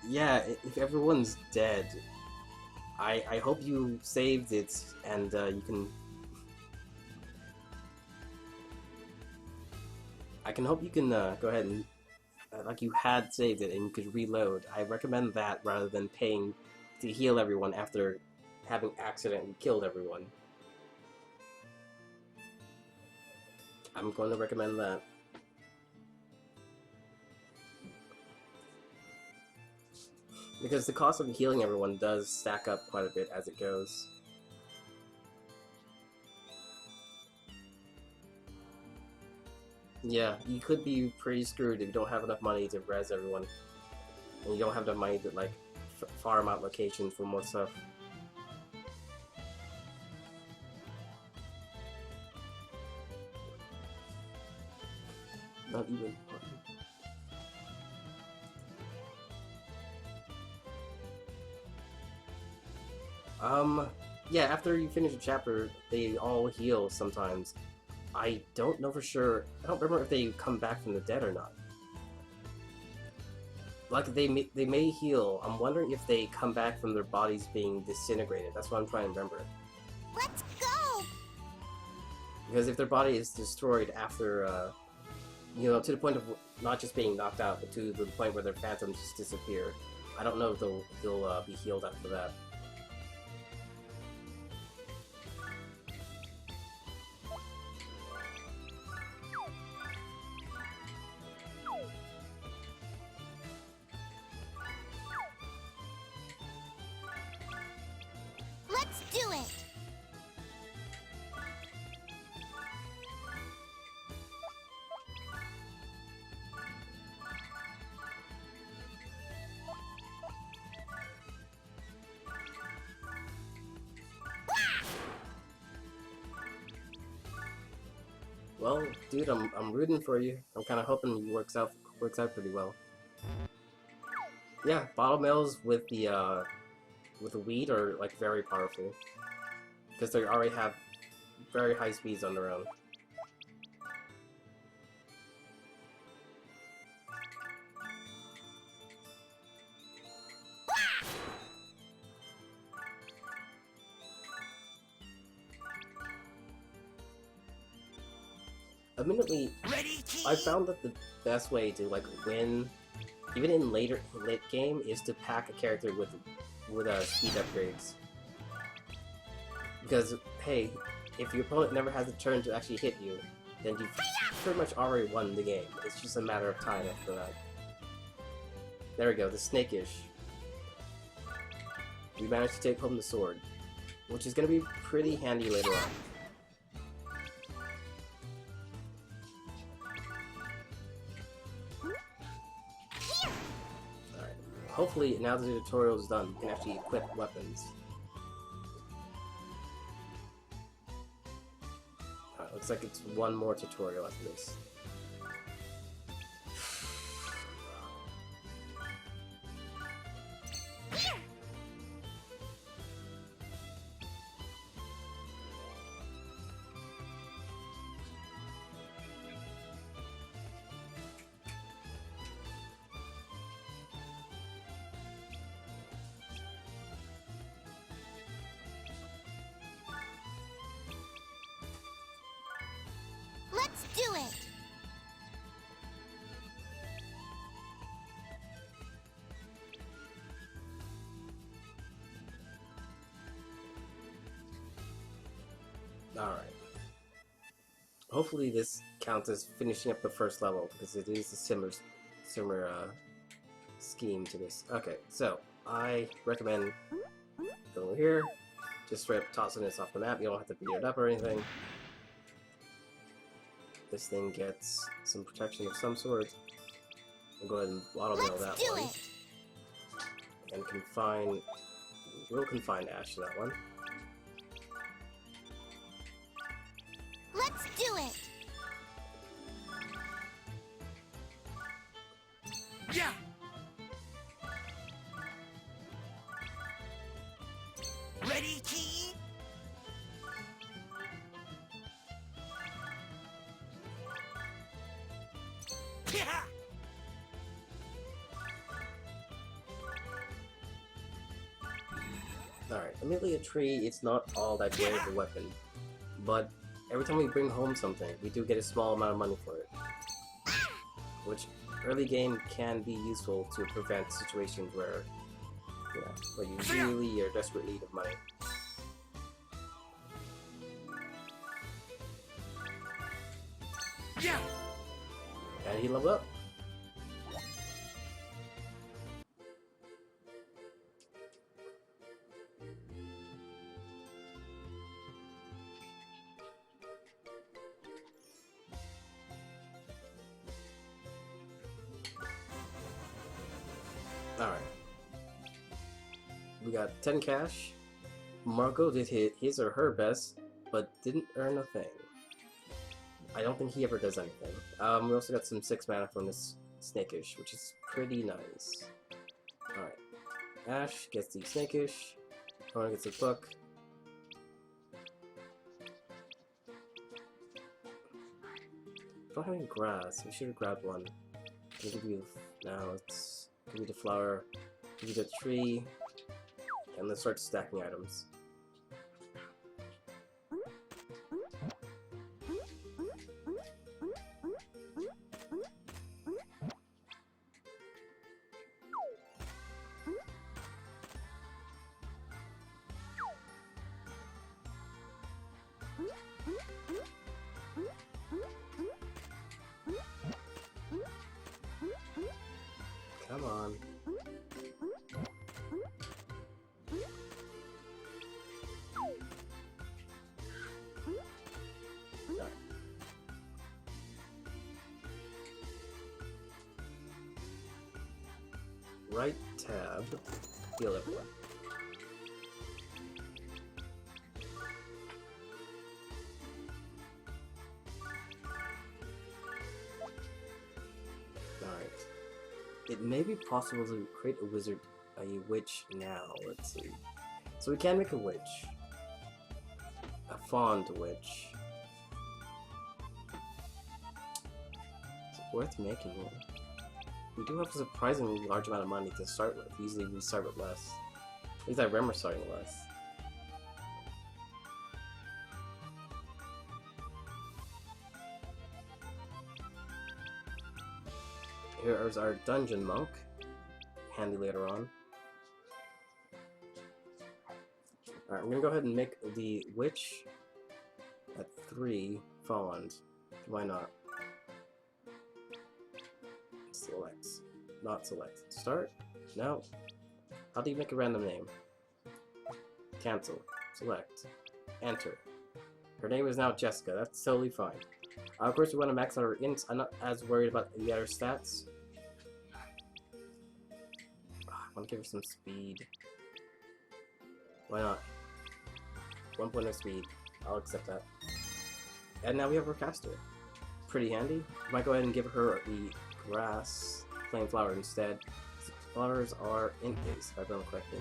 Yeah, if everyone's dead, I hope you saved it and you can... I can hope you can go ahead and, like you had saved it and you could reload. I recommend that rather than paying to heal everyone after having accidentally killed everyone. I'm going to recommend that. Because the cost of healing everyone does stack up quite a bit as it goes. Yeah, you could be pretty screwed if you don't have enough money to res everyone. And you don't have enough money to, like, farm out locations for more stuff. Not even. Yeah, after you finish a chapter, they all heal sometimes. I don't know for sure. I don't remember if they come back from the dead or not. Like, they may heal. I'm wondering if they come back from their bodies being disintegrated. That's what I'm trying to remember. Let's go! Because if their body is destroyed after, you know, to the point of not just being knocked out, but to the point where their phantoms just disappear, I don't know if they'll be healed after that. Let's do it! Well, dude, I'm rooting for you. I'm kind of hoping it works out pretty well. Yeah, bottle mails with the weed are like very powerful because they already have very high speeds on their own. Admittedly, I found that the best way to like win, even in late game, is to pack a character with speed upgrades. Because hey, if your opponent never has a turn to actually hit you, then you've pretty much already won the game. It's just a matter of time after that. There we go, the snakish. We managed to take home the sword, which is going to be pretty handy later on. Hopefully, now that the tutorial is done, you can actually equip weapons. Looks like it's one more tutorial after this. Let's do it! Alright. Hopefully this counts as finishing up the first level, because it is a similar scheme to this. Okay, so I recommend Then over here, just straight up tossing this off the map. You don't have to beat it up or anything. This thing gets some protection of some sort. We'll go ahead and auto-mail that Let's do one. it. And confine... We'll confine Ash to that one. Let's do it. Yeah! Ready, key? Yeah! Alright, admittedly a tree, it's not all that great of a weapon. But every time we bring home something, we do get a small amount of money for it. Which early game can be useful to prevent situations where, where you really are in desperate need of money. Yeah! And he leveled up. Alright. We got 10 cash. Marco did his or her best, but didn't earn a thing. I don't think he ever does anything. We also got some 6 mana from this Snakish, which is pretty nice. Alright. Ash gets the Snakish. Corona gets the book. Don't have any grass. We should have grabbed one. I'll give you now. Let's give you the flower. Give you the tree. And let's start stacking items. Come on. Right tab, heal everyone. Alright. It may be possible to create a witch now. Let's see. So we can make a witch. A fond witch. Is it worth making one? We do have a surprisingly large amount of money to start with. Usually we start with less. At least I remember starting with less. Here is our dungeon monk. Handy later on. Alright, I'm gonna go ahead and make the witch at 3 fond. Why not? Select. Not select. Start? No. How do you make a random name? Cancel. Select. Enter. Her name is now Jessica. That's totally fine. Of course, we want to max out our ints. I'm not as worried about the other stats. I want to give her some speed. Why not? 1 point of speed. I'll accept that. And now we have our caster. Pretty handy. Might go ahead and give her the grass plain flower instead. Flowers are int based, if I remember correctly.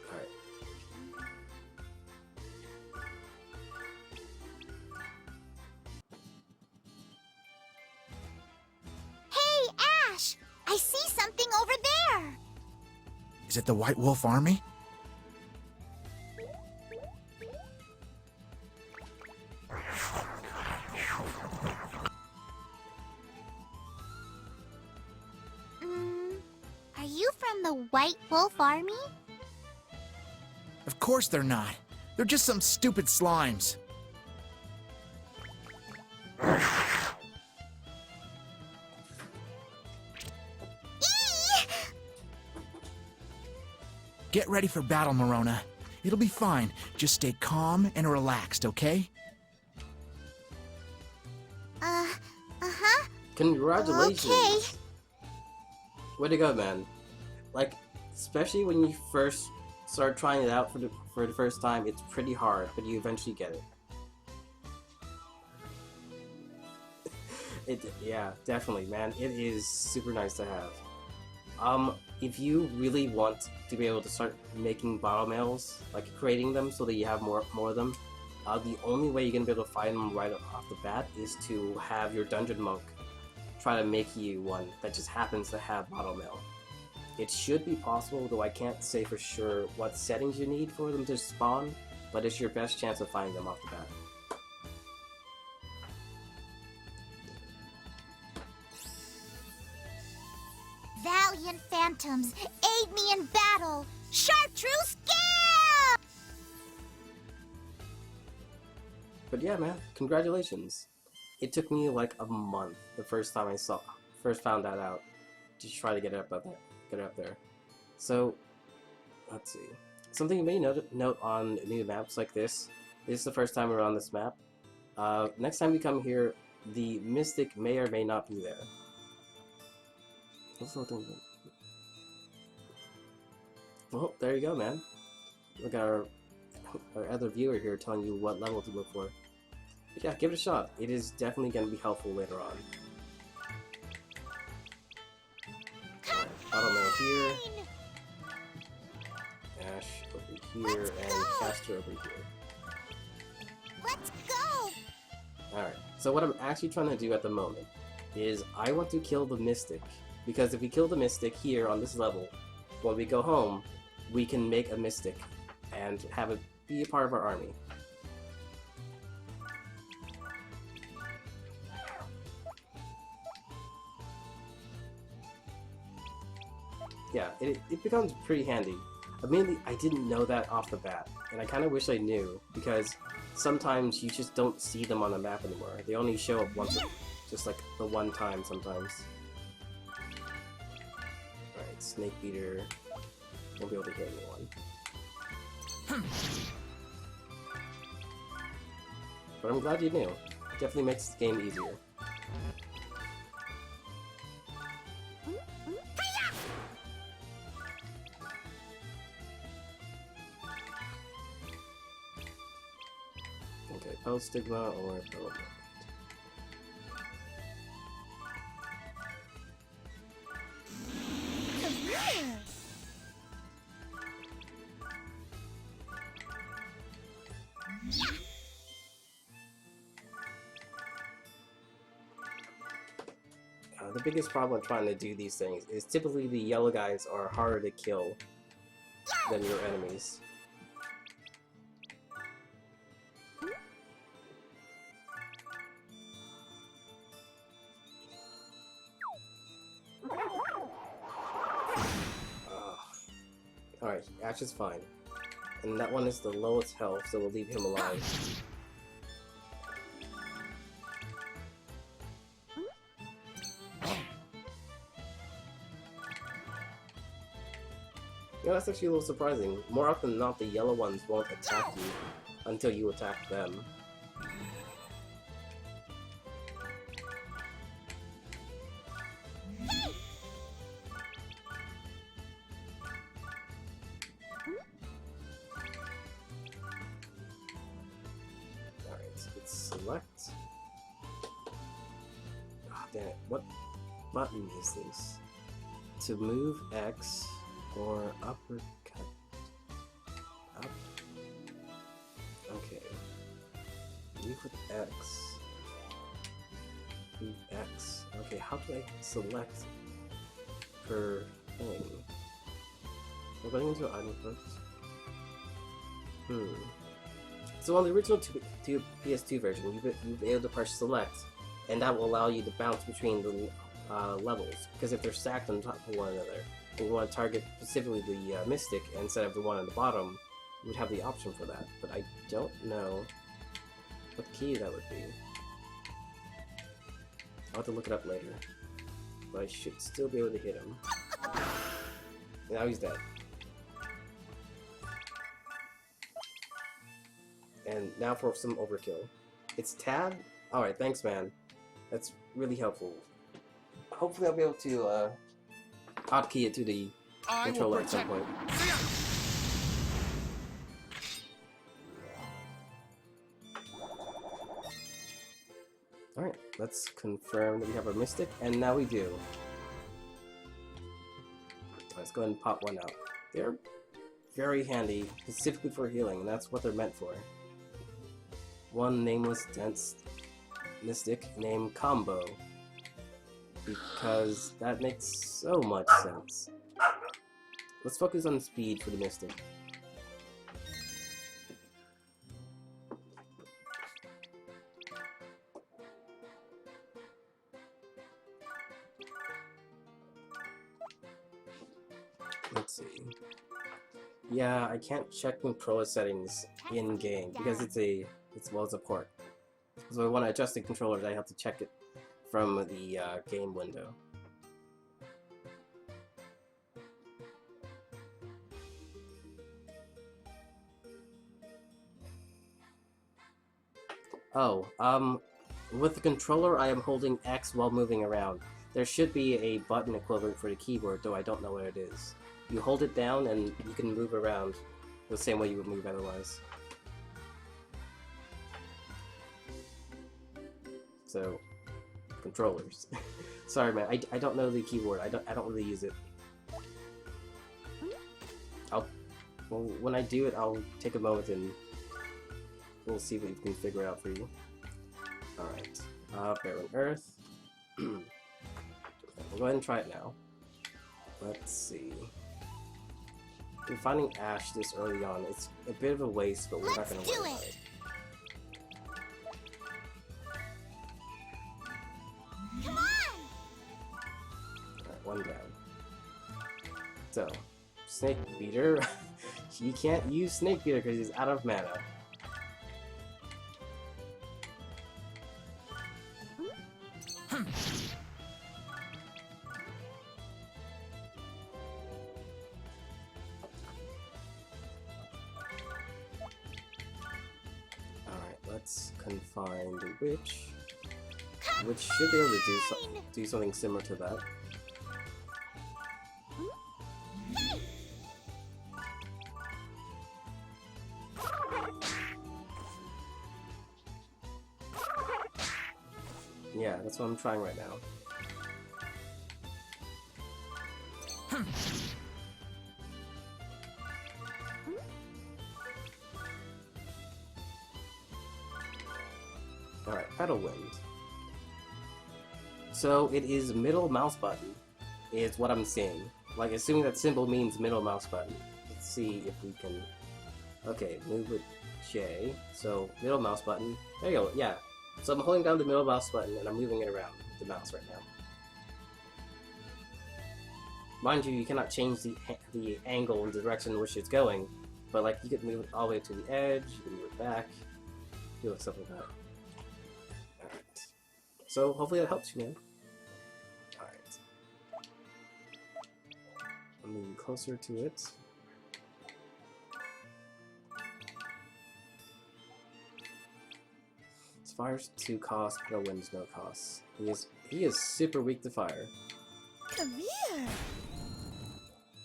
Alright. Hey, Ash! I see something over there! Is it the White Wolf Army? Are you from the White Wolf Army? Of course they're not. They're just some stupid slimes. Eee! Get ready for battle, Morona. It'll be fine. Just stay calm and relaxed, okay? Uh-huh. Congratulations! Okay. Way to go, man. Like, especially when you first start trying it out for the first time, it's pretty hard, but you eventually get it. Yeah, definitely, man. It is super nice to have. If you really want to be able to start making bottle mails, like creating them so that you have more of them, the only way you're gonna be able to find them right off the bat is to have your dungeon monk try to make you one that just happens to have bottle mail. It should be possible, though I can't say for sure what settings you need for them to spawn, but it's your best chance of finding them off the bat. Valiant phantoms, aid me in battle! Chartreuse skill! But yeah, man, congratulations. It took me like a month the first time I first found that out to try to get it up there. So, let's see. Something you may note on new maps like this is the first time we're on this map. Next time we come here, the Mystic may or may not be there. Well, there you go, man. We got our other viewer here telling you what level to look for. But yeah, give it a shot. It is definitely going to be helpful later on. Auto mail here. Ash over here, and Caster over here. Let's go! Alright, so what I'm actually trying to do at the moment is I want to kill the Mystic. Because if we kill the Mystic here on this level, when we go home, we can make a Mystic and have it be a part of our army. Yeah, it becomes pretty handy. Mainly, I didn't know that off the bat, and I kind of wish I knew, because sometimes you just don't see them on the map anymore. They only show up once, just like the one time sometimes. Alright, Snake Beater. Won't be able to hit anyone. But I'm glad you knew. Definitely makes the game easier. Okay, Post Stigma or Pellet. The biggest problem trying to do these things is typically the yellow guys are harder to kill than your enemies. Alright, Ash is fine. And that one is the lowest health, so we'll leave him alive. You know, that's actually a little surprising. More often than not, the yellow ones won't attack you until you attack them. Alright, let's select. Ah, damn it. What button is this? To move X or uppercut? Up? Okay. Move with X. Move X. Okay, how do I select per thing? We're going into an item first. So on the original PS2 version, you'll be able to press select, and that will allow you to bounce between the levels, because if they're stacked on top of one another, and you want to target specifically the Mystic instead of the one on the bottom, you would have the option for that, but I don't know what key that would be. I'll have to look it up later, but I should still be able to hit him. Now he's dead. And now for some overkill. It's tab? Alright, thanks man. That's really helpful. Hopefully I'll be able to hotkey it to the controller at some point. Alright, let's confirm that we have our Mystic, and now we do. Let's go ahead and pop one out. They're very handy, specifically for healing, and that's what they're meant for. One nameless dense Mystic named Combo, because that makes so much sense. Let's focus on speed for the Mystic. Let's see. Yeah, I can't check controller settings in game because it's a port. So when I adjust the controllers, I have to check it from the game window. Oh, with the controller, I am holding X while moving around. There should be a button equivalent for the keyboard, though I don't know what it is. You hold it down and you can move around the same way you would move otherwise. So, controllers. Sorry, man. I don't know the keyboard. I don't really use it. Well, when I do it, I'll take a moment and we'll see what we can figure out for you. Alright. Barren Earth. We'll go ahead and try it now. Let's see. Finding Ash this early on, it's a bit of a waste, but we're not gonna worry about it. Come on! Alright, one down. So, Snake Beater. You can't use Snake Beater because he's out of mana. Let's confine the witch. Which should be able to do something similar to that. Yeah, that's what I'm trying right now. Alright, Pedal Wind. So it is middle mouse button, is what I'm seeing. Like, assuming that symbol means middle mouse button. Let's see if we can... Okay, move with J. So, middle mouse button. There you go, yeah. So I'm holding down the middle mouse button and I'm moving it around with the mouse right now. Mind you, you cannot change the angle and the direction in which it's going, but like, you can move it all the way to the edge, you can move it back, do stuff like that. Alright. So hopefully that helps you, man. Alright. I'm moving closer to it. Fire's 2 cost, Pedal Wind's no cost. He is super weak to fire. Come here!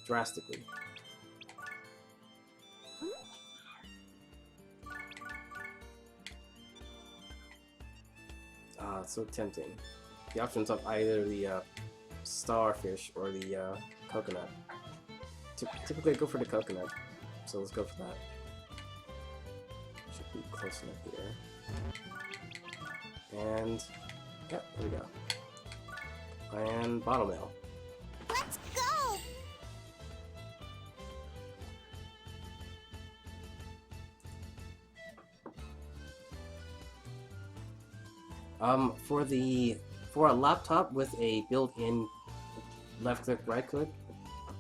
Drastically. Ah, it's so tempting. The options of either the starfish or the coconut. Typically I go for the coconut, so let's go for that. Should be close enough here. And, yep, there we go. And bottle mail. Let's go! For a laptop with a built-in left click, right click,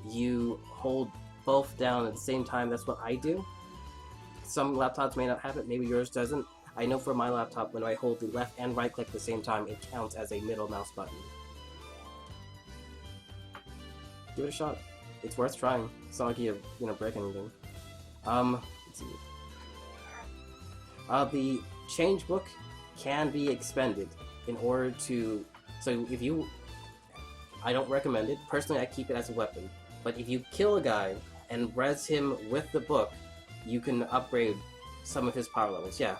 you hold both down at the same time. That's what I do. Some laptops may not have it, maybe yours doesn't. I know for my laptop, when I hold the left and right click at the same time, it counts as a middle mouse button. Give it a shot. It's worth trying. It's not like you're gonna break anything. Let's see. The change book can be expended in order to. So if you, I don't recommend it. Personally, I keep it as a weapon. But if you kill a guy and res him with the book, you can upgrade some of his power levels. Yeah.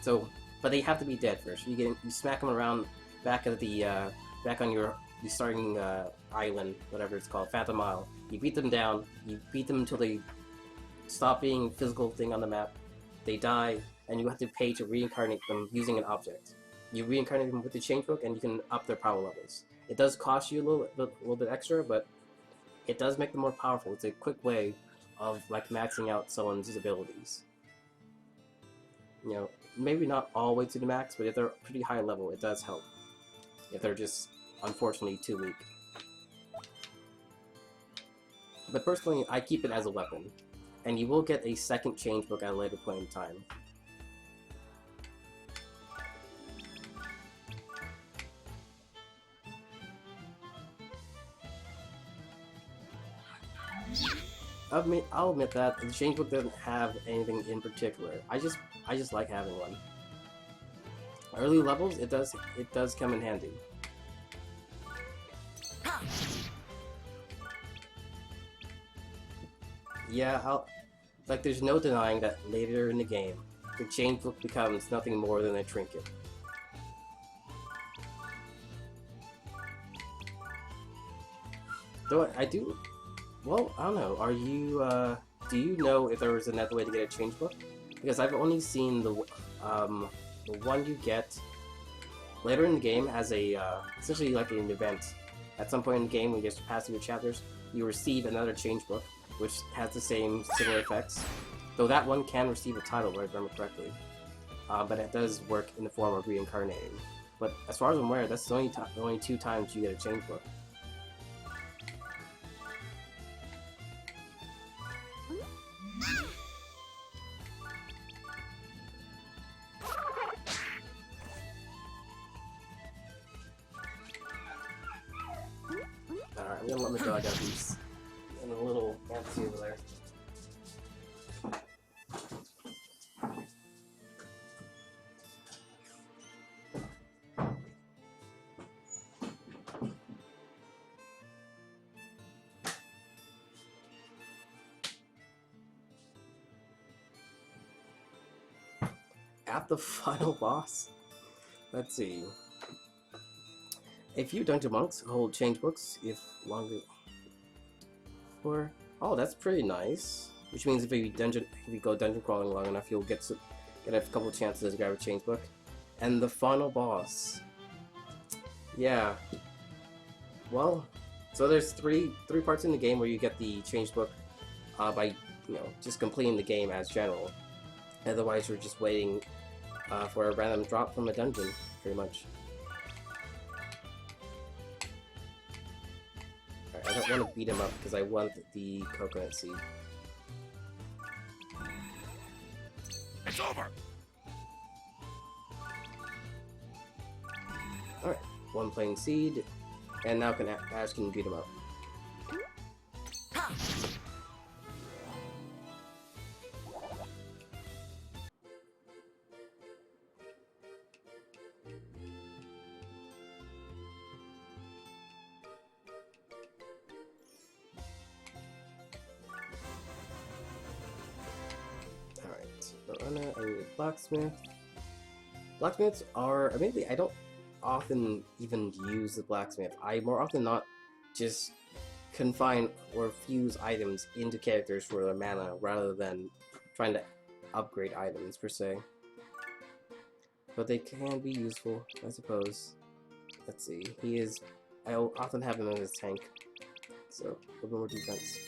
So, but they have to be dead first. You smack them around back at the back on your starting island, whatever it's called, Phantom Isle. You beat them down. You beat them until they stop being a physical thing on the map. They die, and you have to pay to reincarnate them using an object. You reincarnate them with the change book, and you can up their power levels. It does cost you a little bit extra, but it does make them more powerful. It's a quick way of like maxing out someone's abilities. You know, maybe not all the way to the max, but if they're pretty high level, it does help. If they're just unfortunately too weak. But personally, I keep it as a weapon, and you will get a second change book at a later point in time. I'll admit that the change book doesn't have anything in particular. I just like having one. Early levels, it does come in handy. Yeah, like there's no denying that later in the game, the change book becomes nothing more than a trinket. Though I do, well, I don't know. Are you? Do you know if there was another way to get a change book? Because I've only seen the one you get later in the game as a essentially like an event. At some point in the game, when you get past your chapters, you receive another change book, which has the same similar effects. Though that one can receive a title, if I remember correctly. But it does work in the form of reincarnating. But as far as I'm aware, that's the only 2 times you get a change book. Alright, I'm gonna let my dog out. He's in a little fantasy over there. At the final boss? Let's see. A few dungeon monks hold change books if longer. Oh, that's pretty nice. Which means if you go dungeon crawling long enough, you'll get a couple chances to grab a change book. And the final boss. Yeah. Well, so there's three parts in the game where you get the change book by just completing the game as general. Otherwise, you're just waiting for a random drop from a dungeon, pretty much. Alright, I don't want to beat him up because I want the coconut seed. It's over. Alright, 1 plain seed, and now Ash can beat him up. I need a blacksmith. Blacksmiths are, admittedly, I don't often even use the blacksmith. I more often not just confine or fuse items into characters for their mana rather than trying to upgrade items per se. But they can be useful, I suppose. Let's see, I'll often have him as a tank, so a little more defense.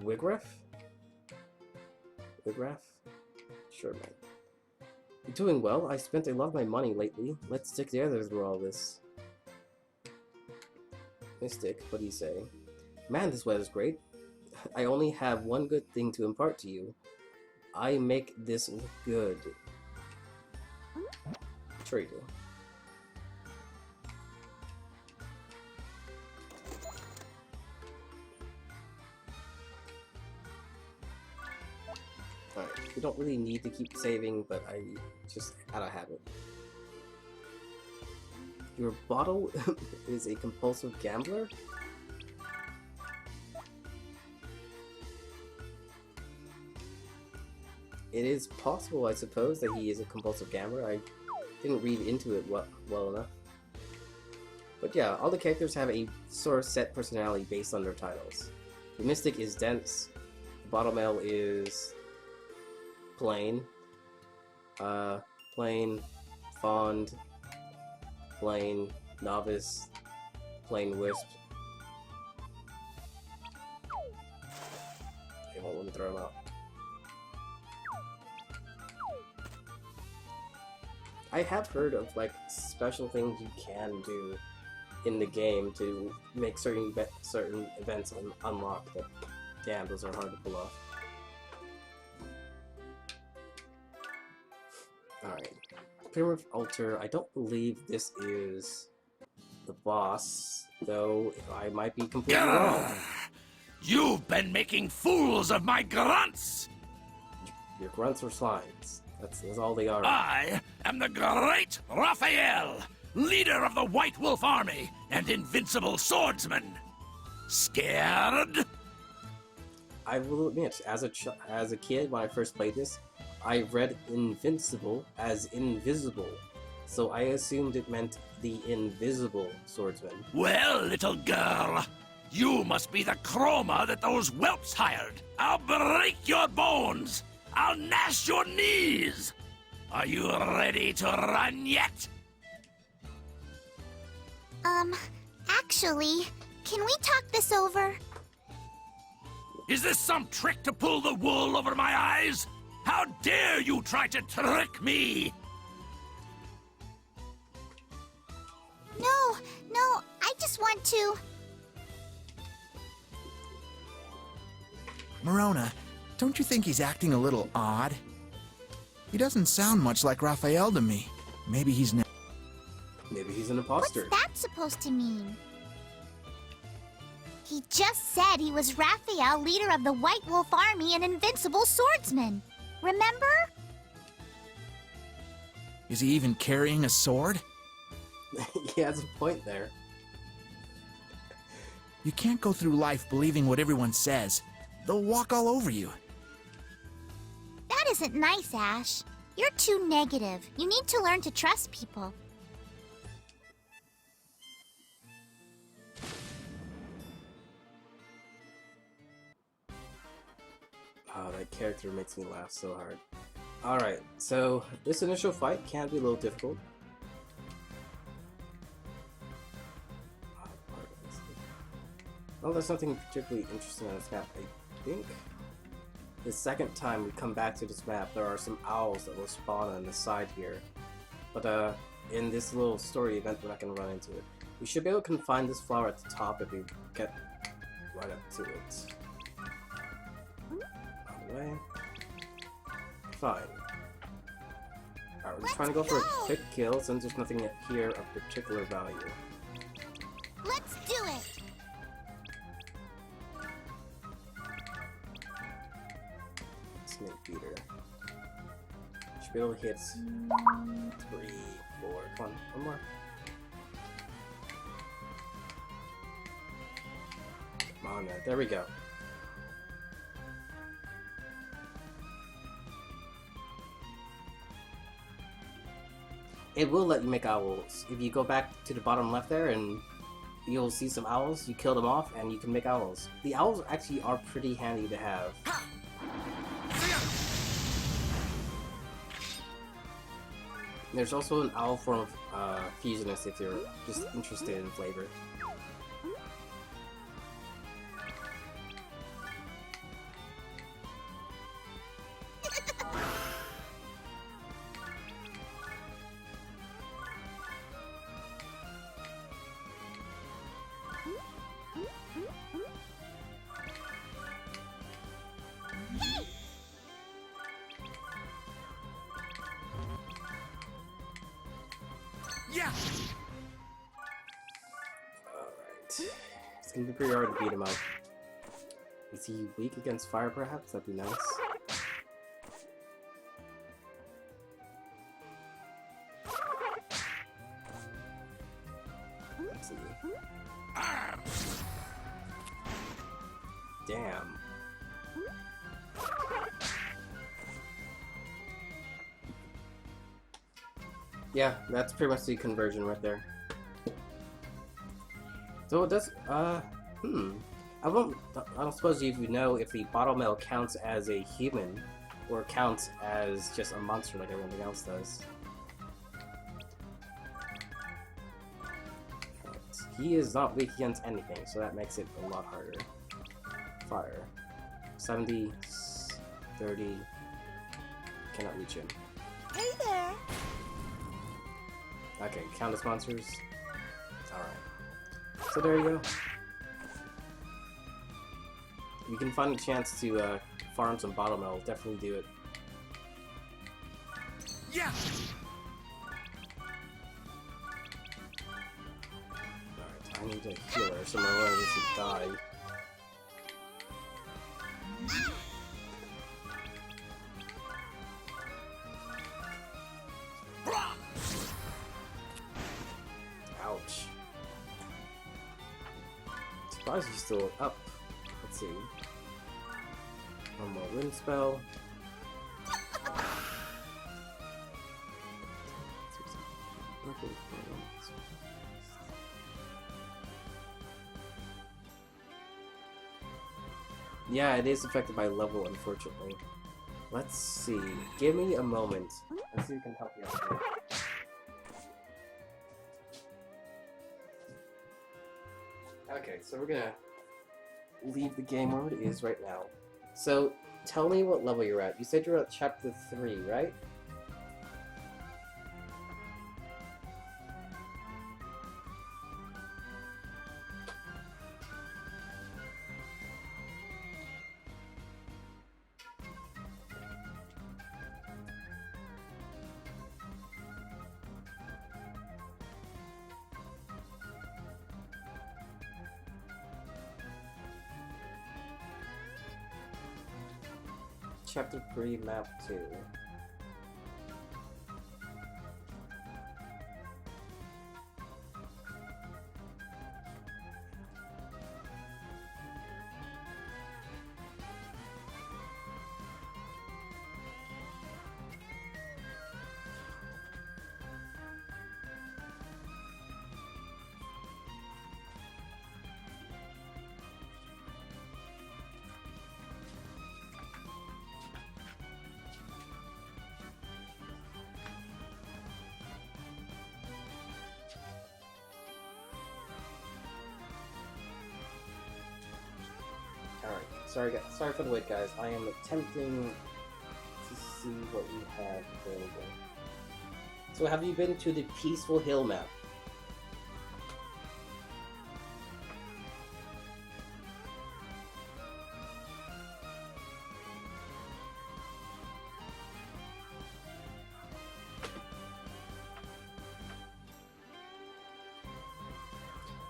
Wigraf? Wigraf? Sure, man. You're doing well. I spent a lot of my money lately. Let's stick together through all this. Mystic, what do you say? Man, this weather's great. I only have one good thing to impart to you. I make this look good. Sure you do. Alright, we don't really need to keep saving, but I just out of habit. Your bottle is a compulsive gambler? It is possible, I suppose, that he is a compulsive gambler. I didn't read into it well enough. But yeah, all the characters have a sort of set personality based on their titles. The Mystic is dense. The Bottle Male is plain. Plain, fond, plain, novice, plain wisp. They won't let me throw him out. I have heard of like special things you can do in the game to make certain events unlock, but damn, those are hard to pull off. Alright. Primitive Altar, I don't believe this is the boss, though I might be completely wrong. You've been making fools of my grunts! Your grunts are slimes. That's all they are. I am the great Raphael, leader of the White Wolf Army and invincible swordsman. Scared? I will admit, as a kid, when I first played this, I read invincible as invisible, so I assumed it meant the invisible swordsman. Well, little girl, you must be the chroma that those whelps hired. I'll break your bones. I'll gnash your knees. Are you ready to run yet? Actually, can we talk this over? Is this some trick to pull the wool over my eyes? How dare you try to trick me? No, I just want to... Morona, don't you think he's acting a little odd? He doesn't sound much like Raphael to me. Maybe he's not. Maybe he's an imposter. What's that supposed to mean? He just said he was Raphael, leader of the White Wolf Army and invincible swordsman. Remember? Is he even carrying a sword? He has a point there. You can't go through life believing what everyone says. They'll walk all over you. That isn't nice, Ash. You're too negative. You need to learn to trust people. Oh, that character makes me laugh so hard. Alright, so this initial fight can be a little difficult. Well, there's nothing particularly interesting on this map. I think the second time we come back to this map, there are some owls that will spawn on the side here. But in this little story event, we're not going to run into it. We should be able to confine this flower at the top if we get right up to it. Out of the way. Fine. Alright, we're just trying to go for a quick kill since there's nothing here of particular value. Let's do it! Snake beater. Should be able to hit 3, 4. Come on, one more. Come on, there we go. It will let you make owls. If you go back to the bottom left there and you'll see some owls, you kill them off and you can make owls. The owls actually are pretty handy to have. There's also an owl form of fusionist if you're just interested in flavor. Yeah. Alright. It's gonna be pretty hard to beat him up. Is he weak against fire, perhaps? That'd be nice. Damn. Yeah, that's pretty much the conversion right there. So it does, I don't suppose you know if the bottle mail counts as a human, or counts as just a monster like everything else does. Right. He is not weak against anything, so that makes it a lot harder. Fire. 70, 30, cannot reach him. Hey there! Okay, count as monsters. Alright. So there you go. If you can find a chance to farm some bottle metal, definitely do it. Yeah. Alright, I need a healer so my runner doesn't die. Ouch. Surprised he's still up. Let's see. One more wind spell. Yeah, it is affected by level, unfortunately. Let's see. Give me a moment. Let's see if we can help you out here. Okay, so we're gonna leave the game where it is right now. So, tell me what level you're at. You said you're at chapter 3, right? Chapter 3, Map 2. Alright, sorry for the wait, guys. I am attempting to see what we have available. So have you been to the Peaceful Hill map?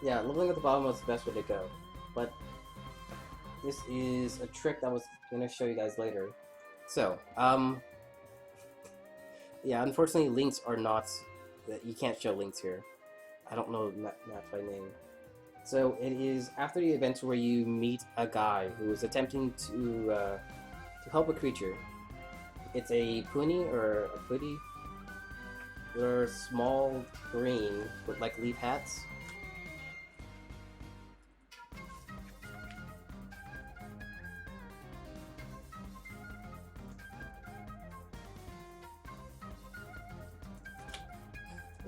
Yeah, leveling at the bottom was the best way to go, but this is a trick that I was going to show you guys later. So, yeah, unfortunately links are not, you can't show links here. I don't know maps by name. So it is after the events where you meet a guy who is attempting to help a creature. It's a puni or a putty. They're small green with like leaf hats.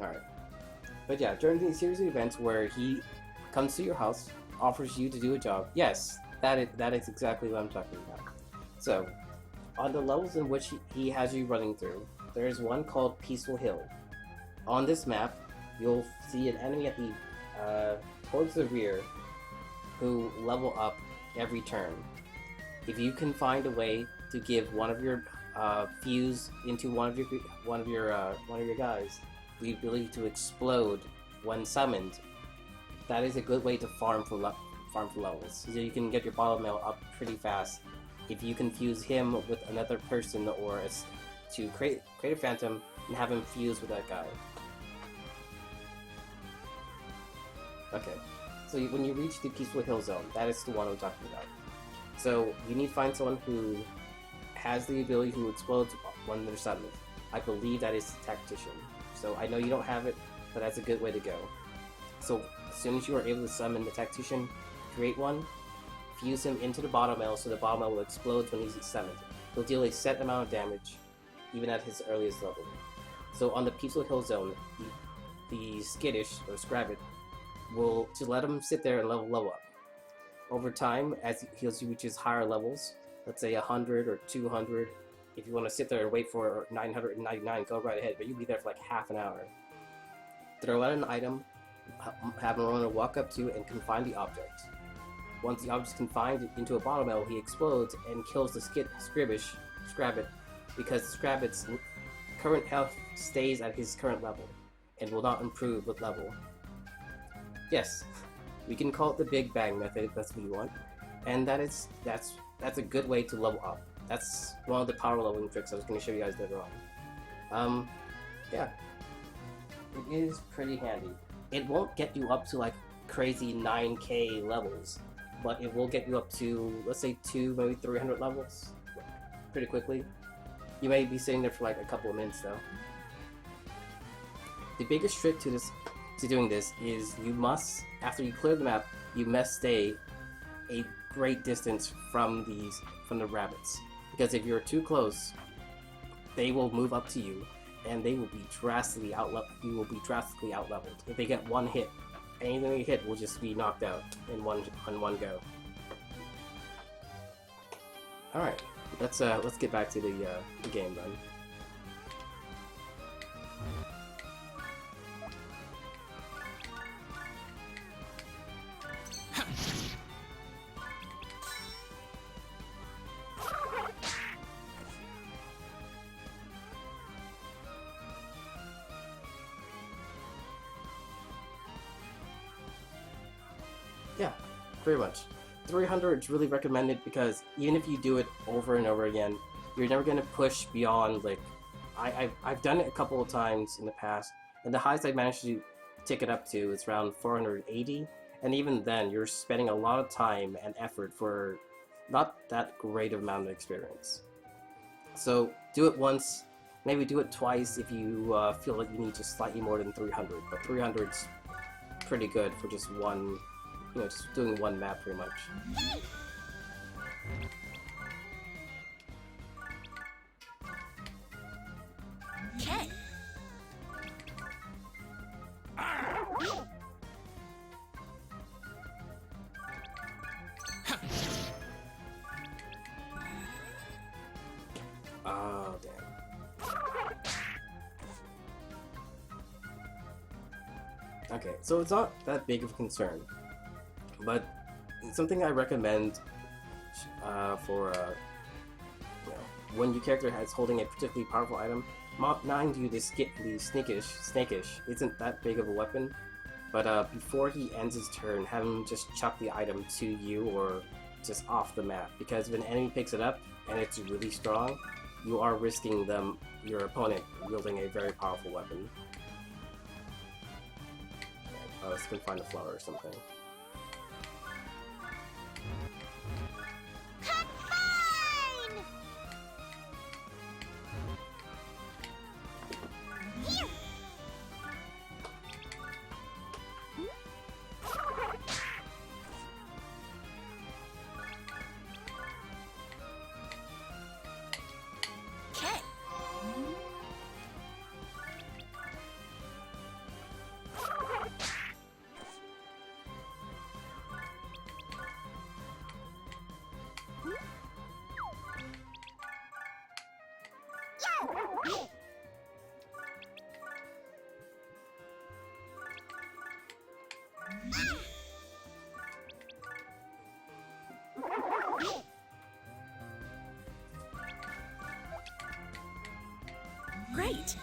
Alright. But yeah, during the series of events where he comes to your house, offers you to do a job. Yes, that is exactly what I'm talking about. So, on the levels in which he has you running through, there is one called Peaceful Hill. On this map, you'll see an enemy at the towards the rear who level up every turn. If you can find a way to give one of your fuse into one of your guys the ability to explode when summoned, that is a good way to farm for levels. So you can get your bottle mail up pretty fast if you can fuse him with another person or to create a phantom and have him fuse with that guy. Okay, so when you reach the Peaceful Hill Zone, that is the one I'm talking about. So you need to find someone who has the ability who explodes when they're summoned. I believe that is the tactician. So I know you don't have it, but that's a good way to go. So as soon as you are able to summon the tactician, create one, fuse him into the bottom L so the bottom L will explode when he's summoned. He'll deal a set amount of damage, even at his earliest level. So on the Peaceful Hill Zone, the Skittish, or Scrabbit, will just let him sit there and level up. Over time, as he reaches higher levels, let's say 100 or 200, if you want to sit there and wait for 999, go right ahead, but you'll be there for like half an hour. Throw out an item, have him run a walk up to and confine the object. Once the object is confined into a bottom L, he explodes and kills the Scrabbit, because the Scrabbit's current health stays at his current level and will not improve with level. Yes, we can call it the Big Bang method if that's what you want, and that's a good way to level up. That's one of the power leveling tricks I was going to show you guys later on. Yeah, it is pretty handy. It won't get you up to like crazy 9k levels, but it will get you up to, let's say, 200, maybe 300 levels pretty quickly. You may be sitting there for like a couple of minutes though. The biggest trick to doing this is you must, after you clear the map, you must stay a great distance from the rabbits, because if you're too close, they will move up to you and they will be drastically you will be drastically out-leveled. If they get one hit, anything they hit will just be knocked out in one go. All right, let's get back to the game then. Yeah, pretty much. 300 is really recommended because even if you do it over and over again, you're never going to push beyond, like, I've done it a couple of times in the past, and the highest I managed to tick it up to is around 480, and even then you're spending a lot of time and effort for not that great of amount of experience. So do it once, maybe do it twice if you feel like you need just slightly more than 300, but 300 is pretty good for just one, just doing one map pretty much. Okay. Oh, damn. Okay, so it's not that big of a concern, but it's something I recommend for when your character is holding a particularly powerful item. Mind you, the Snakish isn't that big of a weapon, but before he ends his turn, have him just chuck the item to you or just off the map, because if an enemy picks it up and it's really strong, you are risking your opponent wielding a very powerful weapon. Let's go find a flower or something. Confine! Here! Okay. Great.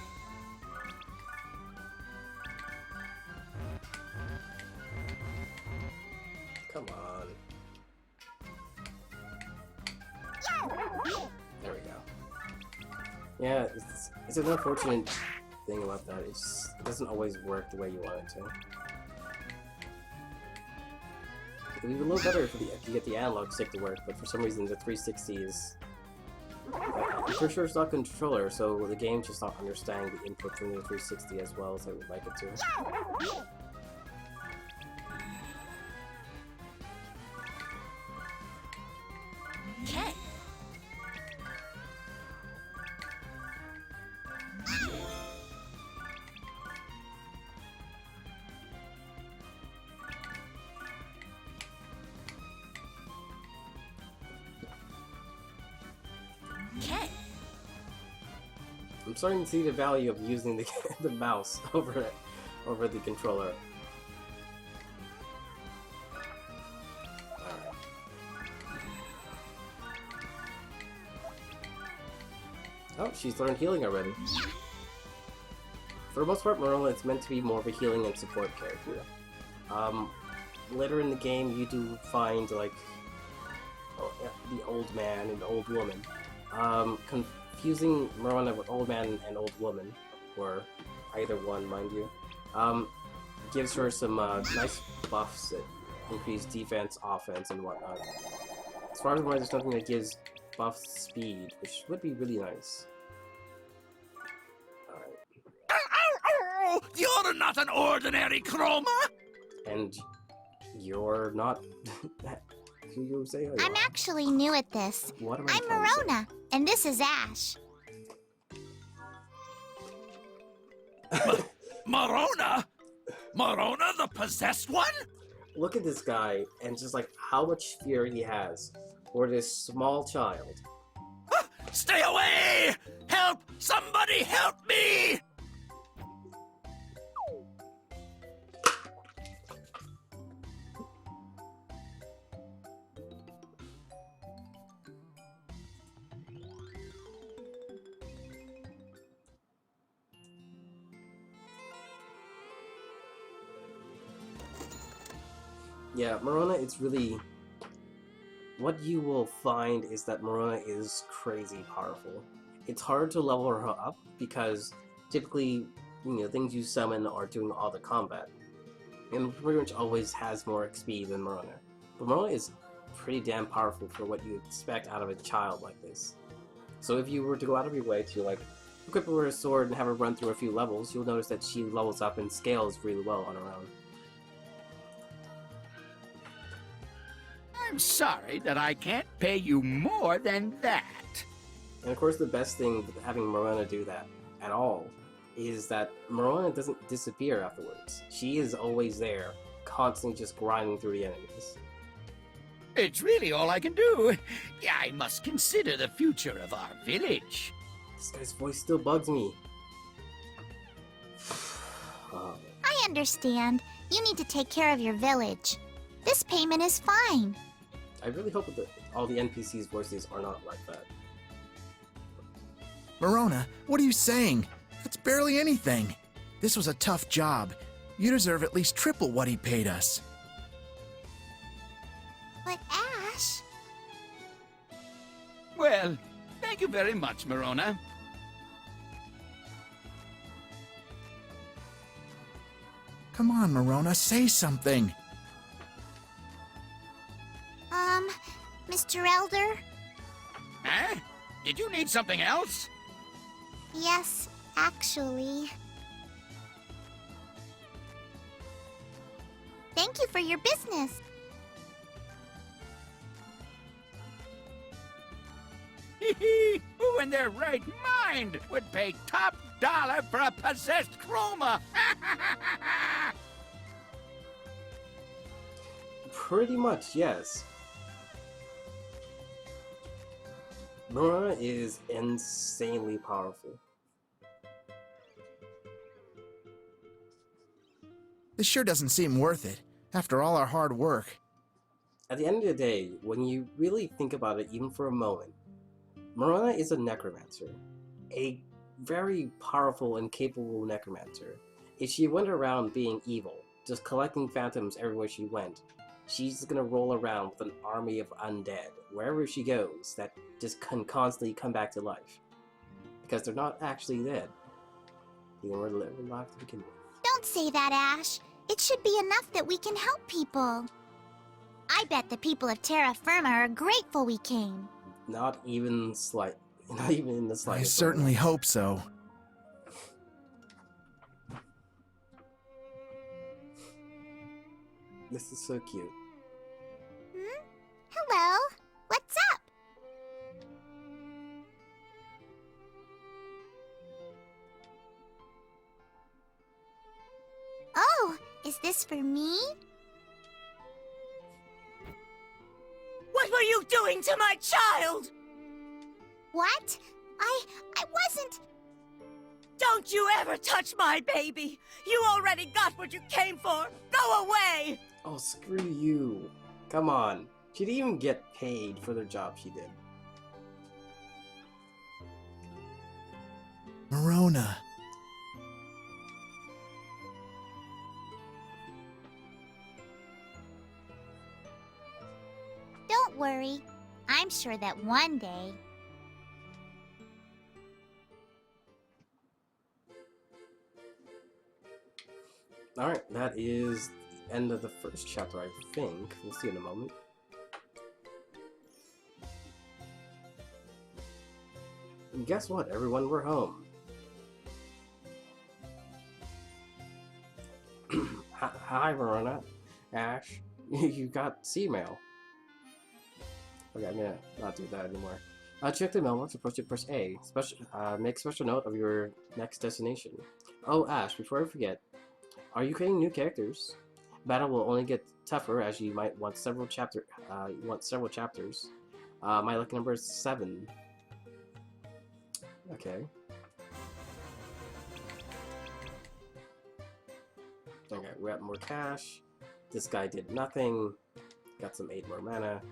Come on. There we go. Yeah, it's an unfortunate thing about that. It doesn't always work the way you want it to. It would be a little better if you get the analog stick to work, but for some reason the 360 is... I'm pretty sure it's not controller, so the game's just not understanding the input from the 360 as well as I would like it to. Okay. Okay. I'm starting to see the value of using the, the mouse over the controller. Alright. Oh, she's learned healing already. For the most part, Marona is meant to be more of a healing and support character. Later in the game, you do find, like, the old man and the old woman. Confusing Marona with old man and old woman, or either one, mind you, gives her some nice buffs that increase defense, offense, and whatnot. As far as I'm aware, there's something that gives buff speed, which would be really nice. Oh, you're not an ordinary Chroma! And you're not who you say you I'm are. actually new at this. What am I I'm trying to say? Marona, and this is Ash. Marona? Marona, the possessed one? Look at this guy, and just like how much fear he has for this small child. Stay away! Help! Somebody help me! Yeah, Marona, it's really... What you will find is that Marona is crazy powerful. It's hard to level her up because typically, things you summon are doing all the combat. And pretty much always has more XP than Marona. But Marona is pretty damn powerful for what you expect out of a child like this. So if you were to go out of your way to, like, equip her with a sword and have her run through a few levels, you'll notice that she levels up and scales really well on her own. I'm sorry that I can't pay you more than that. And of course the best thing with having Marona do that at all is that Marona doesn't disappear afterwards. She is always there, constantly just grinding through the enemies. It's really all I can do. I must consider the future of our village. This guy's voice still bugs me. Oh. I understand. You need to take care of your village. This payment is fine. I really hope that all the NPCs' voices are not like that. Marona, what are you saying? That's barely anything. This was a tough job. You deserve at least triple what he paid us. But Ash... Well, thank you very much, Marona. Come on, Marona, say something. Mr. Elder? Huh? Did you need something else? Yes, actually. Thank you for your business. Who in their right mind would pay top dollar for a possessed Chroma? Pretty much, yes. Marona is insanely powerful. This sure doesn't seem worth it, after all our hard work. At the end of the day, when you really think about it even for a moment, Marona is a necromancer. A very powerful and capable necromancer. If she went around being evil, just collecting phantoms everywhere she went, she's gonna roll around with an army of undead, wherever she goes, that just can constantly come back to life. Because they're not actually dead. They were alive to begin with. Don't say that, Ash. It should be enough that we can help people. I bet the people of Terra Firma are grateful we came. Not even not even in the I slightest. certainly hope so. This is so cute. Hello, what's up? Oh, is this for me? What were you doing to my child? What? I wasn't... Don't you ever touch my baby! You already got what you came for! Go away! Oh, screw you. Come on. She didn't even get paid for the job she did. Marona. Don't worry. I'm sure that one day... Alright, that is the end of the first chapter, I think. We'll see in a moment. And guess what, everyone? We're home. Hi, Verona. Ash, you got C-mail. Okay, I'm gonna not do that anymore. Check the mailbox, approach it, press A. Make special note of your next destination. Oh, Ash, before I forget, are you creating new characters? Battle will only get tougher as you might want several chapters. My lucky number is 7. Okay. Okay, we got more cash. This guy did nothing. Got some 8 more mana.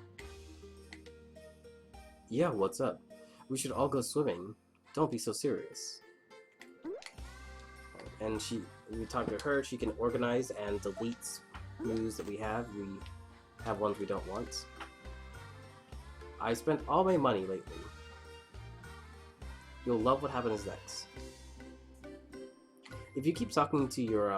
Yeah, what's up? We should all go swimming. Don't be so serious. And we talk to her, she can organize and delete moves that we have. We have ones we don't want. I spent all my money lately. You'll love what happens next. If you keep talking to your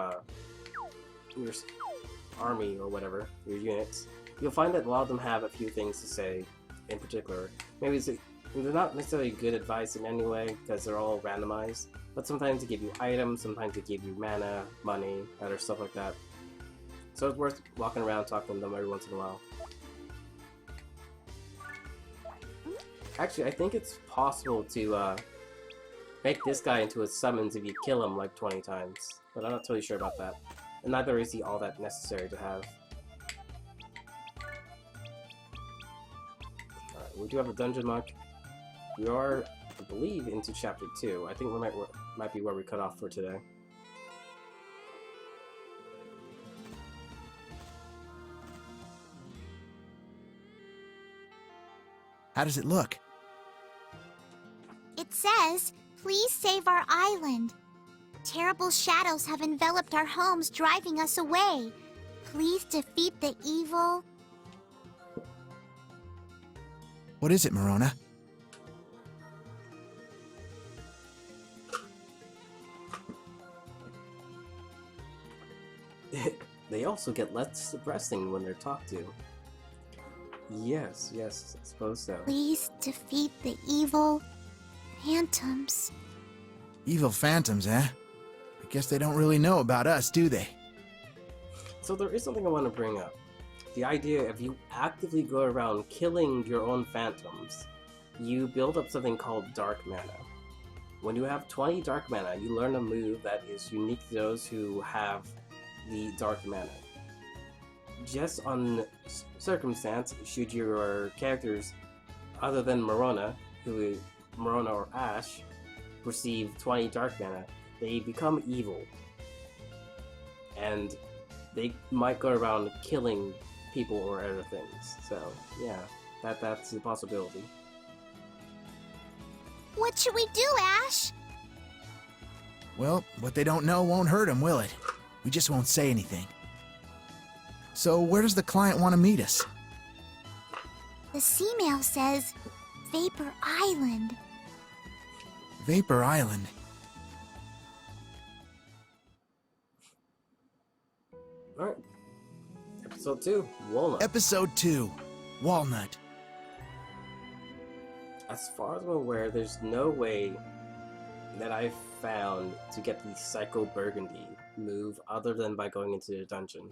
army or whatever, your units, you'll find that a lot of them have a few things to say in particular. Maybe they're not necessarily good advice in any way, because they're all randomized, but sometimes they give you items, sometimes they give you mana, money, other stuff like that. So it's worth walking around talking to them every once in a while. Actually, I think it's possible to make this guy into a summons if you kill him like 20 times, but I'm not totally sure about that. And neither is he all that necessary to have. Alright, we do have a dungeon muck. We are, I believe, into chapter 2. I think we might be where we cut off for today. How does it look? It says, please save our island. Terrible shadows have enveloped our homes, driving us away. Please defeat the evil. What is it, Marona? They also get less depressing when they're talked to. Yes, I suppose so. Please defeat the evil phantoms. Evil phantoms, eh? I guess they don't really know about us, do they? So there is something I want to bring up. The idea if you actively go around killing your own phantoms, you build up something called dark mana. When you have 20 dark mana, you learn a move that is unique to those who have the dark mana. Just on circumstance, should your characters, other than Marona or Ash, receive 20 dark mana, they become evil. And they might go around killing people or other things. So, yeah, that's a possibility. What should we do, Ash? Well, what they don't know won't hurt them, will it? We just won't say anything. So, where does the client want to meet us? The C-mail says Vapor Island. Vapor Island. Alright. Episode Episode 2, Walnut. Episode 2, Walnut. As far as I'm aware, there's no way that I've found to get the Psycho Burgundy move other than by going into the dungeon.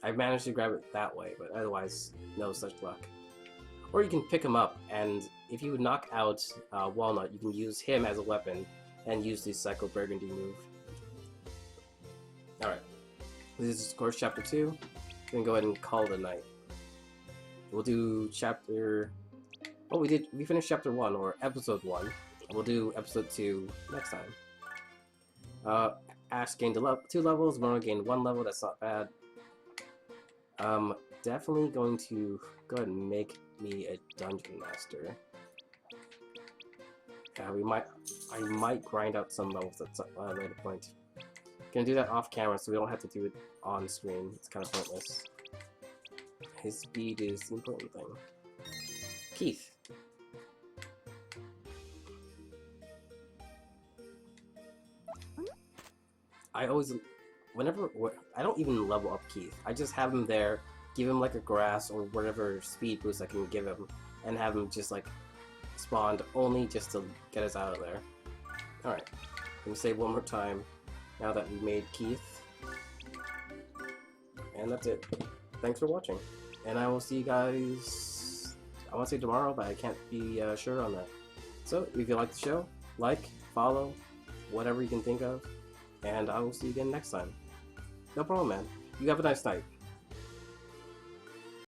I've managed to grab it that way, but otherwise, no such luck. Or you can pick him up, and if you knock out Walnut, you can use him as a weapon and use the Psycho Burgundy move. Alright, this is of course chapter 2. We're gonna go ahead and call it a night. We'll do chapter... Oh, we finished chapter 1, or episode 1. We'll do episode 2 next time. Ash gained 2 levels, Mona gained 1 level, that's not bad. Definitely going to go ahead and make me a dungeon master. I might grind out some levels at a later point. Gonna do that off camera so we don't have to do it on screen. It's kind of pointless. His speed is the important thing. Keith. I always, I don't even level up Keith. I just have him there, give him like a grass or whatever speed boost I can give him, and have him just like spawned only just to get us out of there. Alright, let me save one more time now that we made Keith. And that's it. Thanks for watching. And I will see you guys, I want to say tomorrow, but I can't be sure on that. So, if you like the show, like, follow, whatever you can think of. And I will see you again next time. No problem, man. You have a nice night.